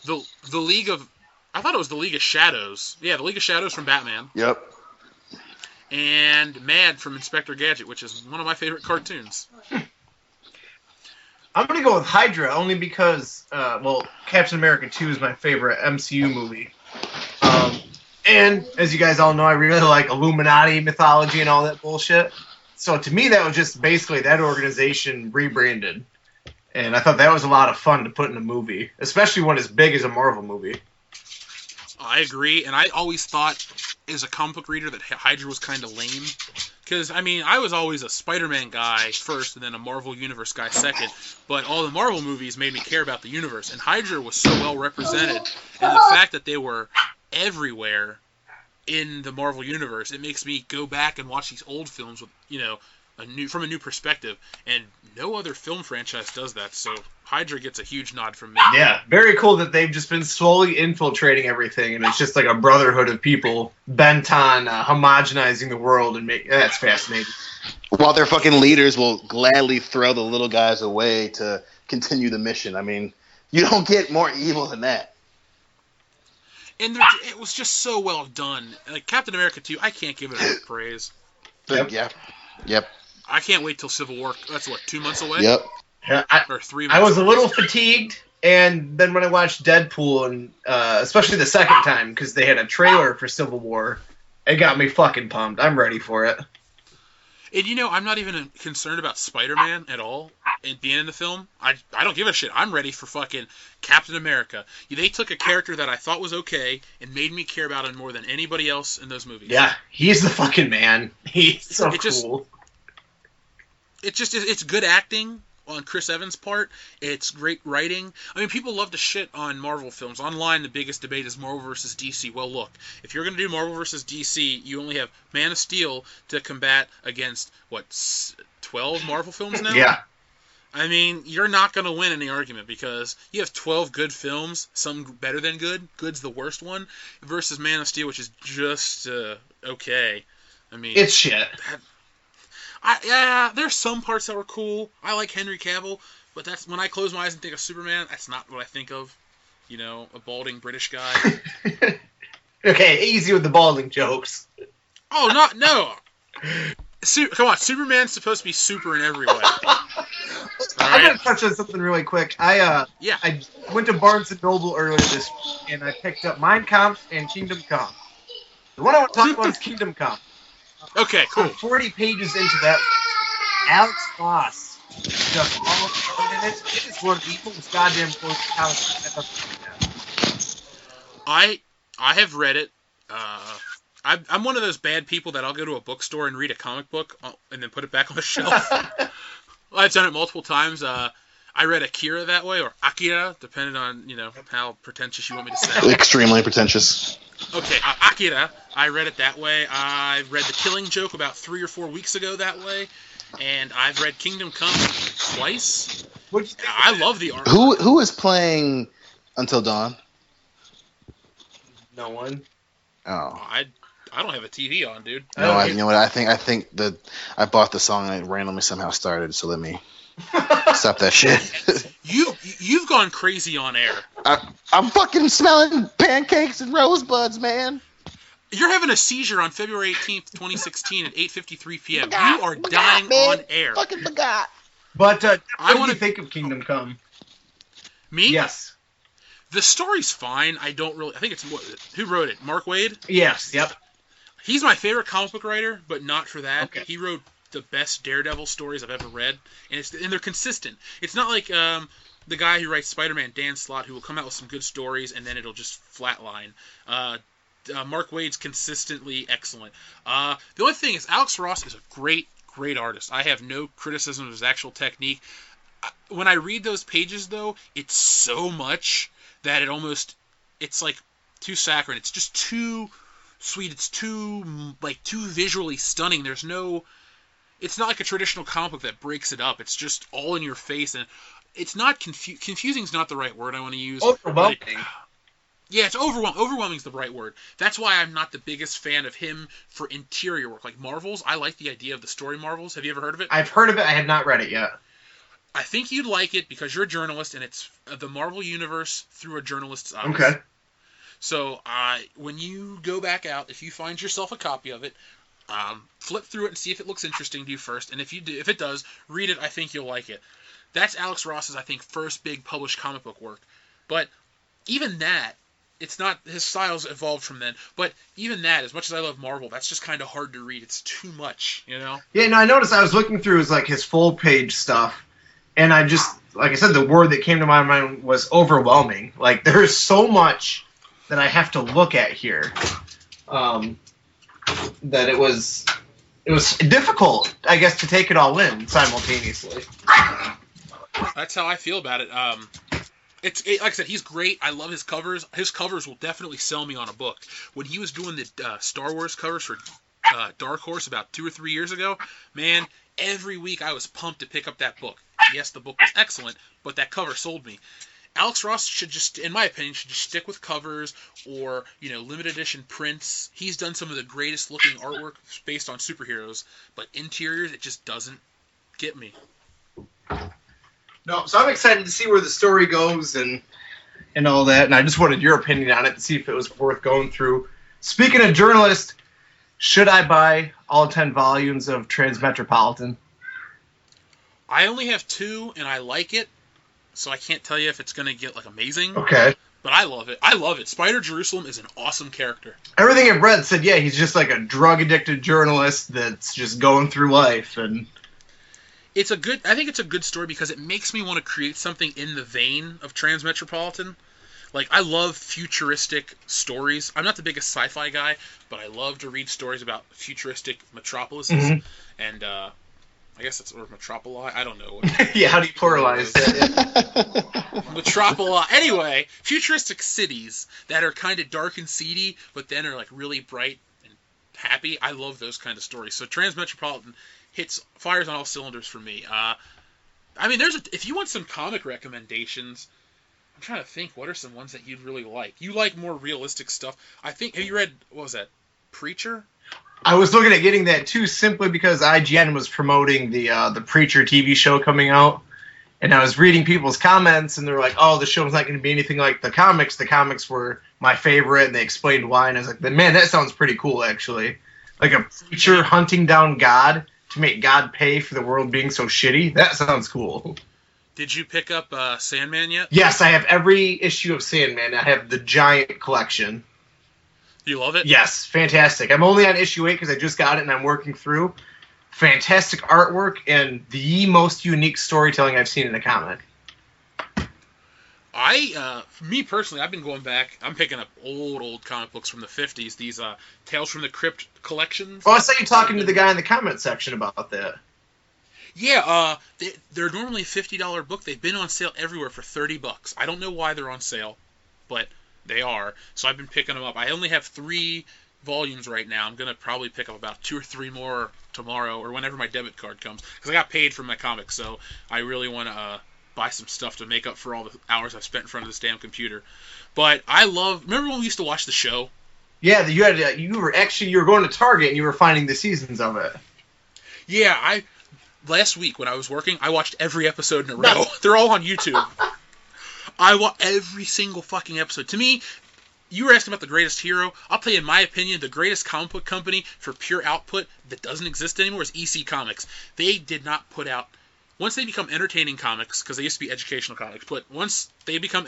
The League of... I thought it was the League of Shadows. Yeah, the League of Shadows from Batman. Yep. And Mad from Inspector Gadget, which is one of my favorite cartoons. I'm going to go with Hydra only because, Captain America 2 is my favorite MCU movie. And, as you guys all know, I really like Illuminati mythology and all that bullshit. So, to me, that was just basically that organization rebranded. And I thought that was a lot of fun to put in a movie, especially when it's big as a Marvel movie. I agree, and I always thought, as a comic book reader, that Hydra was kind of lame. Because, I mean, I was always a Spider-Man guy first, and then a Marvel Universe guy second. But all the Marvel movies made me care about the universe, and Hydra was so well represented. And the fact that they were everywhere in the Marvel Universe, it makes me go back and watch these old films with, from a new perspective, and no other film franchise does that. So Hydra gets a huge nod from me. Yeah, very cool that they've just been slowly infiltrating everything, and it's just like a brotherhood of people bent on homogenizing the world and that's fascinating. While their fucking leaders will gladly throw the little guys away to continue the mission. I mean, you don't get more evil than that. And it was just so well done. Like Captain America 2, I can't give it enough praise. Yep. I can't wait till Civil War. That's what, 2 months away? Yep. Or 3 months. I was a little fatigued, and then when I watched Deadpool, and especially the second time, because they had a trailer for Civil War, it got me fucking pumped. I'm ready for it. And I'm not even concerned about Spider-Man at all being in the film. I don't give a shit. I'm ready for fucking Captain America. They took a character that I thought was okay and made me care about him more than anybody else in those movies. Yeah, he's the fucking man. He's so cool. It's good acting on Chris Evans' part. It's great writing. I mean, people love to shit on Marvel films. Online, the biggest debate is Marvel versus DC. Well, look, if you're going to do Marvel versus DC, you only have Man of Steel to combat against, 12 Marvel films now? Yeah. I mean, you're not going to win any argument because you have 12 good films, some better than good. Good's the worst one, versus Man of Steel, which is just okay. I mean, it's shit. There's some parts that were cool. I like Henry Cavill, but that's when I close my eyes and think of Superman, that's not what I think of. A balding British guy. Okay, easy with the balding jokes. Oh, no. Come on, Superman's supposed to be super in every way. I'm going to touch on something really quick. I went to Barnes & Noble earlier this week, and I picked up Mein Kampf and Kingdom Come. The one I want to talk about is Kingdom Come. Okay, cool. 40 pages into that, Alex Ross just all in it. It is one of the most goddamn close comics I've ever read. I have read it. I'm one of those bad people that I'll go to a bookstore and read a comic book and then put it back on the shelf. I've done it multiple times. I read Akira that way, or Akira, depending on how pretentious you want me to sound. Extremely pretentious. Okay, Akira, I read it that way. I read The Killing Joke about 3 or 4 weeks ago that way, and I've read Kingdom Come twice. I love the art. Who is playing Until Dawn? No one. Oh. I don't have a TV on, dude. No, you know what? I think that I bought the song and it randomly somehow started. So let me stop that shit. You've gone crazy on air. I'm fucking smelling pancakes and rosebuds, man. You're having a seizure on February 18th, 2016 at 8:53 p.m. You are dying on air. Fucking forgot. But what do you think of Kingdom Come? Me? Yes. The story's fine. I think it's who wrote it? Mark Waid? Yes. Yep. He's my favorite comic book writer, but not for that. Okay. He wrote the best Daredevil stories I've ever read, and they're consistent. It's not like the guy who writes Spider-Man, Dan Slott, who will come out with some good stories and then it'll just flatline. Mark Waid's consistently excellent. The only thing is Alex Ross is a great artist. I have no criticism of his actual technique. When I read those pages, though, it's so much that it's like too saccharine. It's just too sweet. It's too visually stunning. It's not like a traditional comic book that breaks it up. It's just all in your face, and it's not confusing is not the right word I want to use. Overwhelming. Yeah, it's overwhelming. Overwhelming is the right word. That's why I'm not the biggest fan of him for interior work. Like Marvels, I like the idea of the story Marvels. Have you ever heard of it? I've heard of it. I have not read it yet. I think you'd like it because you're a journalist, and it's the Marvel Universe through a journalist's eyes. Okay. So when you go back out, if you find yourself a copy of it, flip through it and see if it looks interesting to you first. And if it does, read it. I think you'll like it. That's Alex Ross's, I think, first big published comic book work. But even that, it's not, his style's evolved from then. But even that, as much as I love Marvel, that's just kind of hard to read. It's too much, Yeah, no, I noticed I was looking through his full page stuff, and I just, like I said, the word that came to my mind was overwhelming. Like, there is so much that I have to look at here, that it was difficult, I guess, to take it all in simultaneously. That's how I feel about it. Like I said, he's great. I love his covers. His covers will definitely sell me on a book. When he was doing the Star Wars covers for Dark Horse about 2 or 3 years ago, man, every week I was pumped to pick up that book. Yes, the book was excellent, but that cover sold me. Alex Ross should just, in my opinion, should just stick with covers or, limited edition prints. He's done some of the greatest looking artwork based on superheroes, but interiors, it just doesn't get me. No, so I'm excited to see where the story goes and all that, and I just wanted your opinion on it to see if it was worth going through. Speaking of journalist, should I buy all 10 volumes of Transmetropolitan? I only have 2, and I like it. So I can't tell you if it's going to get, amazing. Okay. But I love it. I love it. Spider Jerusalem is an awesome character. Everything I've read said, yeah, he's just like a drug-addicted journalist that's just going through life. And I think it's a good story because it makes me want to create something in the vein of Transmetropolitan. I love futuristic stories. I'm not the biggest sci-fi guy, but I love to read stories about futuristic metropolises. Mm-hmm. And, I guess it's or metropoli. I don't know. Yeah, how do you pluralize that? Metropoli. Anyway, futuristic cities that are kind of dark and seedy, but then are really bright and happy. I love those kind of stories. So Transmetropolitan fires on all cylinders for me. If you want some comic recommendations, I'm trying to think. What are some ones that you'd really like? You like more realistic stuff. Have you read, what was that, Preacher? I was looking at getting that too, simply because IGN was promoting the Preacher TV show coming out, and I was reading people's comments, and they're like, "Oh, the show's not going to be anything like the comics. The comics were my favorite," and they explained why. And I was like, "Man, that sounds pretty cool, actually. Like a preacher hunting down God to make God pay for the world being so shitty. That sounds cool." Did you pick up Sandman yet? Yes, I have every issue of Sandman. I have the giant collection. You love it? Yes, fantastic. I'm only on issue 8 because I just got it and I'm working through. Fantastic artwork and the most unique storytelling I've seen in a comic. Me personally, I've been going back. I'm picking up old comic books from the 50s. These Tales from the Crypt collections. Oh, I saw you talking to the guy in the comment section about that. Yeah, they're normally a $50 book. They've been on sale everywhere for $30. I don't know why they're on sale, but they are. So I've been picking them up. I only have 3 volumes right now. I'm going to probably pick up about 2 or 3 more tomorrow or whenever my debit card comes. Because I got paid for my comics, so I really want to buy some stuff to make up for all the hours I've spent in front of this damn computer. But remember when we used to watch the show? Yeah, you were going to Target and you were finding the seasons of it. Yeah, last week when I was working, I watched every episode in a row. They're all on YouTube. I watch every single fucking episode. To me, you were asking about the greatest hero. I'll tell you, in my opinion, the greatest comic book company for pure output that doesn't exist anymore is EC Comics. They did not put out... Once they become entertaining comics, because they used to be educational comics, but once they become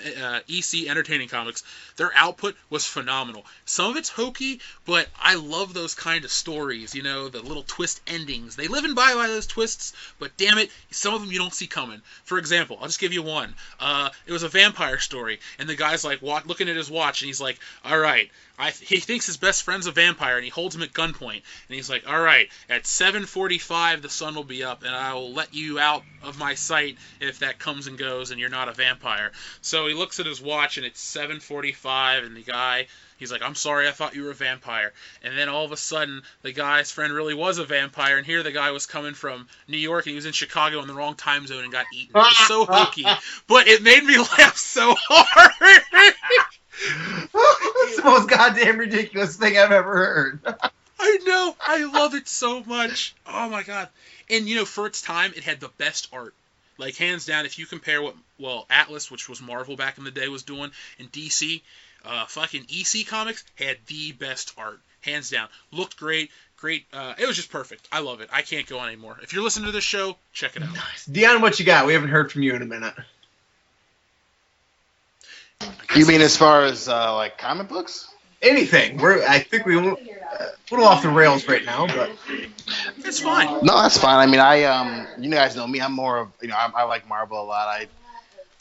EC entertaining comics, their output was phenomenal. Some of it's hokey, but I love those kind of stories, the little twist endings. They live and die by those twists, but damn it, some of them you don't see coming. For example, I'll just give you one. It was a vampire story, and the guy's looking at his watch, and he's like, all right, he thinks his best friend's a vampire, and he holds him at gunpoint. And he's like, all right, at 7:45 the sun will be up, and I will let you out of my sight if that comes and goes and you're not a vampire. So he looks at his watch, and it's 7:45, and the guy, he's like, I'm sorry, I thought you were a vampire. And then all of a sudden, the guy's friend really was a vampire, and here the guy was coming from New York, and he was in Chicago in the wrong time zone and got eaten. It was so hokey, but it made me laugh so hard. It's the most goddamn ridiculous thing I've ever heard. I know. I love it so much. Oh, my God. And, for its time, it had the best art. Hands down, if you compare what, Atlas, which was Marvel back in the day, was doing, and DC, fucking EC Comics had the best art. Hands down. Looked great. It was just perfect. I love it. I can't go on anymore. If you're listening to this show, check it out. Nice. Dion, what you got? We haven't heard from you in a minute. You mean as far as comic books? Anything. I think we're a little off the rails right now, but it's fine. No, that's fine. I mean, you guys know me. I'm more of I like Marvel a lot.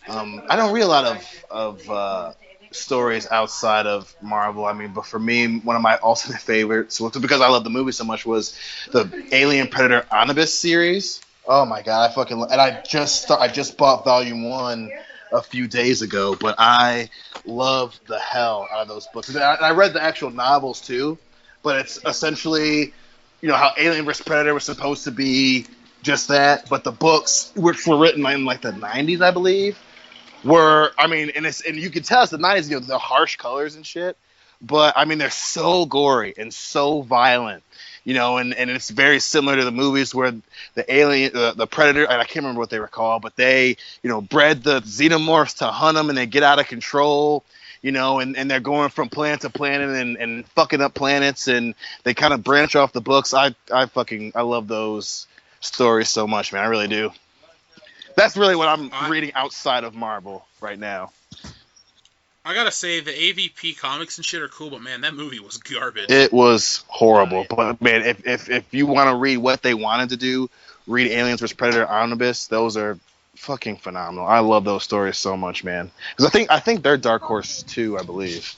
I don't read a lot of stories outside of Marvel. I mean, but for me, one of my ultimate favorites, because I love the movie so much, was the Alien Predator Omnibus series. Oh my God, I just bought Volume 1 a few days ago, but I love the hell out of those books. And I read the actual novels too, but it's essentially, how Alien vs. Predator was supposed to be just that. But the books, which were written in like the 90s, I believe, were, I mean, and you can tell it's the 90s, you know, the harsh colors and shit. But I mean, they're so gory and so violent, you know, and it's very similar to the movies where the alien, the predator, and I can't remember what they were called, but they, you know, bred the xenomorphs to hunt them, and they get out of control, you know, and they're going from planet to planet and fucking up planets, and they kind of branch off the books. I love those stories so much, man. I really do. That's really what I'm reading outside of Marvel right now. I gotta say, the AVP comics and shit are cool, but man, that movie was garbage. It was horrible. But man, if you want to read what they wanted to do, read Aliens vs. Predator Omnibus. Those are fucking phenomenal. I love those stories so much, man. Because I think they're Dark Horse too, I believe.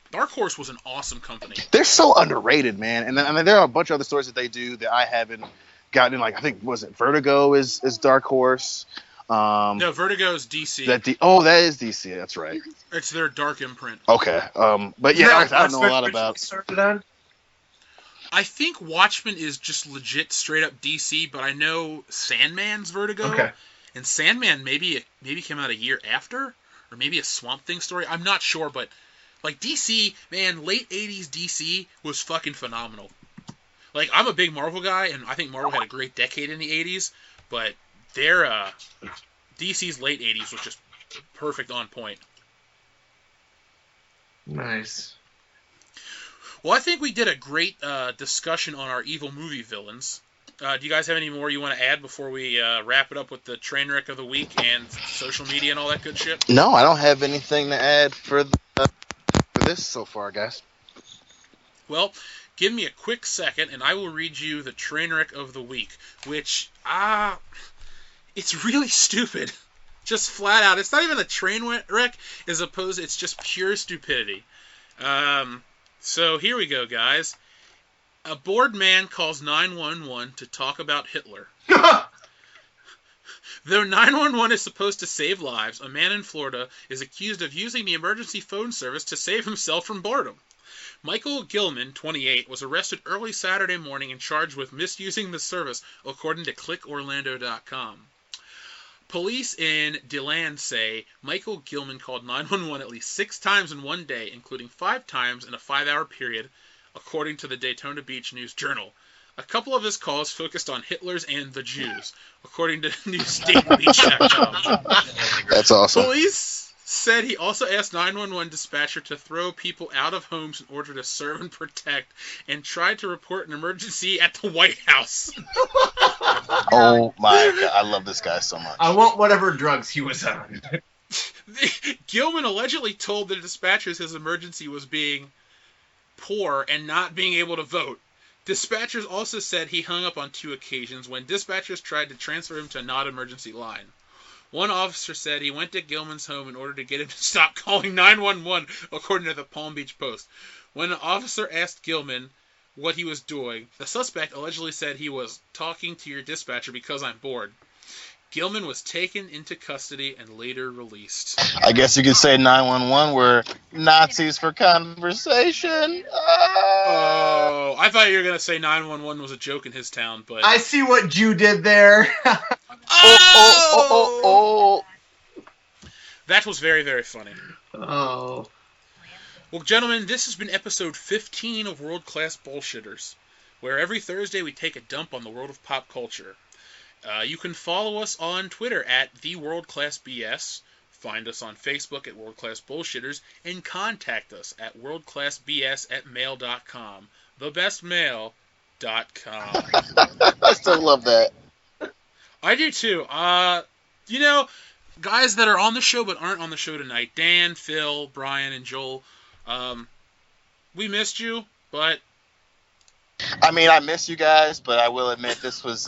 Dark Horse was an awesome company. They're so underrated, man. And then there are a bunch of other stories that they do that I haven't gotten in. Like, I think, was it Vertigo is Dark Horse? No, Vertigo is DC. That is DC. That's right. It's their dark imprint. Okay. But yeah, I don't know a lot about. I think Watchmen is just legit straight up DC, but I know Sandman's Vertigo. Okay. And Sandman maybe came out a year after, or maybe a Swamp Thing story. I'm not sure, but like DC, man, late 80s DC was fucking phenomenal. Like, I'm a big Marvel guy, and I think Marvel had a great decade in the 80s, but their DC's late 80s was just perfect, on point. Nice. Well, I think we did a great discussion on our evil movie villains. Do you guys have any more you want to add before we wrap it up with the train wreck of the week and social media and all that good shit? No, I don't have anything to add for this so far, guys. Well, give me a quick second, and I will read you the train wreck of the week, which, it's really stupid. Just flat out. It's not even a train wreck, as opposed to it's just pure stupidity. So here we go, guys. A bored man calls 911 to talk about Hitler. Though 911 is supposed to save lives, a man in Florida is accused of using the emergency phone service to save himself from boredom. Michael Gilman, 28, was arrested early Saturday morning and charged with misusing the service, according to ClickOrlando.com. Police in DeLand say Michael Gilman called 911 at least 6 times in one day, including 5 times in a 5-hour period, according to the Daytona Beach News-Journal. A couple of his calls focused on Hitlers and the Jews, according to NewStateBeach.com. That's awesome. Police said he also asked 911 dispatcher to throw people out of homes in order to serve and protect, and tried to report an emergency at the White House. Oh my God, I love this guy so much. I want whatever drugs he was on. Gilman allegedly told the dispatchers his emergency was being poor and not being able to vote. Dispatchers also said he hung up on 2 occasions when dispatchers tried to transfer him to a non-emergency line. One officer said he went to Gilman's home in order to get him to stop calling 911, according to the Palm Beach Post. When an officer asked Gilman what he was doing, the suspect allegedly said he was talking to your dispatcher because I'm bored. Gilman was taken into custody and later released. I guess you could say 911 were Nazis for conversation. Oh, I thought you were going to say 911 was a joke in his town, but... I see what you did there. Oh! That was very, very funny. Oh. Well, gentlemen, this has been episode 15 of World Class Bullshitters, where every Thursday we take a dump on the world of pop culture. You can follow us on Twitter at TheWorldClassBS, find us on Facebook at World Class Bullshitters, and contact us at worldclassbs@mail.com. Thebestmail.com. I still love that. I do too. You know, guys that are on the show but aren't on the show tonight, Dan, Phil, Brian, and Joel, we missed you, but... I mean, I miss you guys, but I will admit this was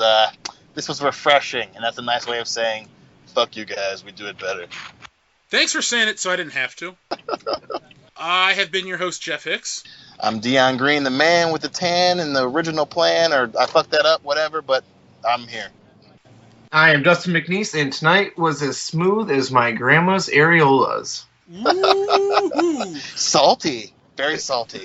refreshing, and that's a nice way of saying, fuck you guys, we do it better. Thanks for saying it so I didn't have to. I have been your host, Jeff Hicks. I'm Dion Green, the man with the tan and the original plan, or I fucked that up, whatever, but I'm here. I am Dustin McNeese, and tonight was as smooth as my grandma's areolas. Ooh. Salty. Very salty.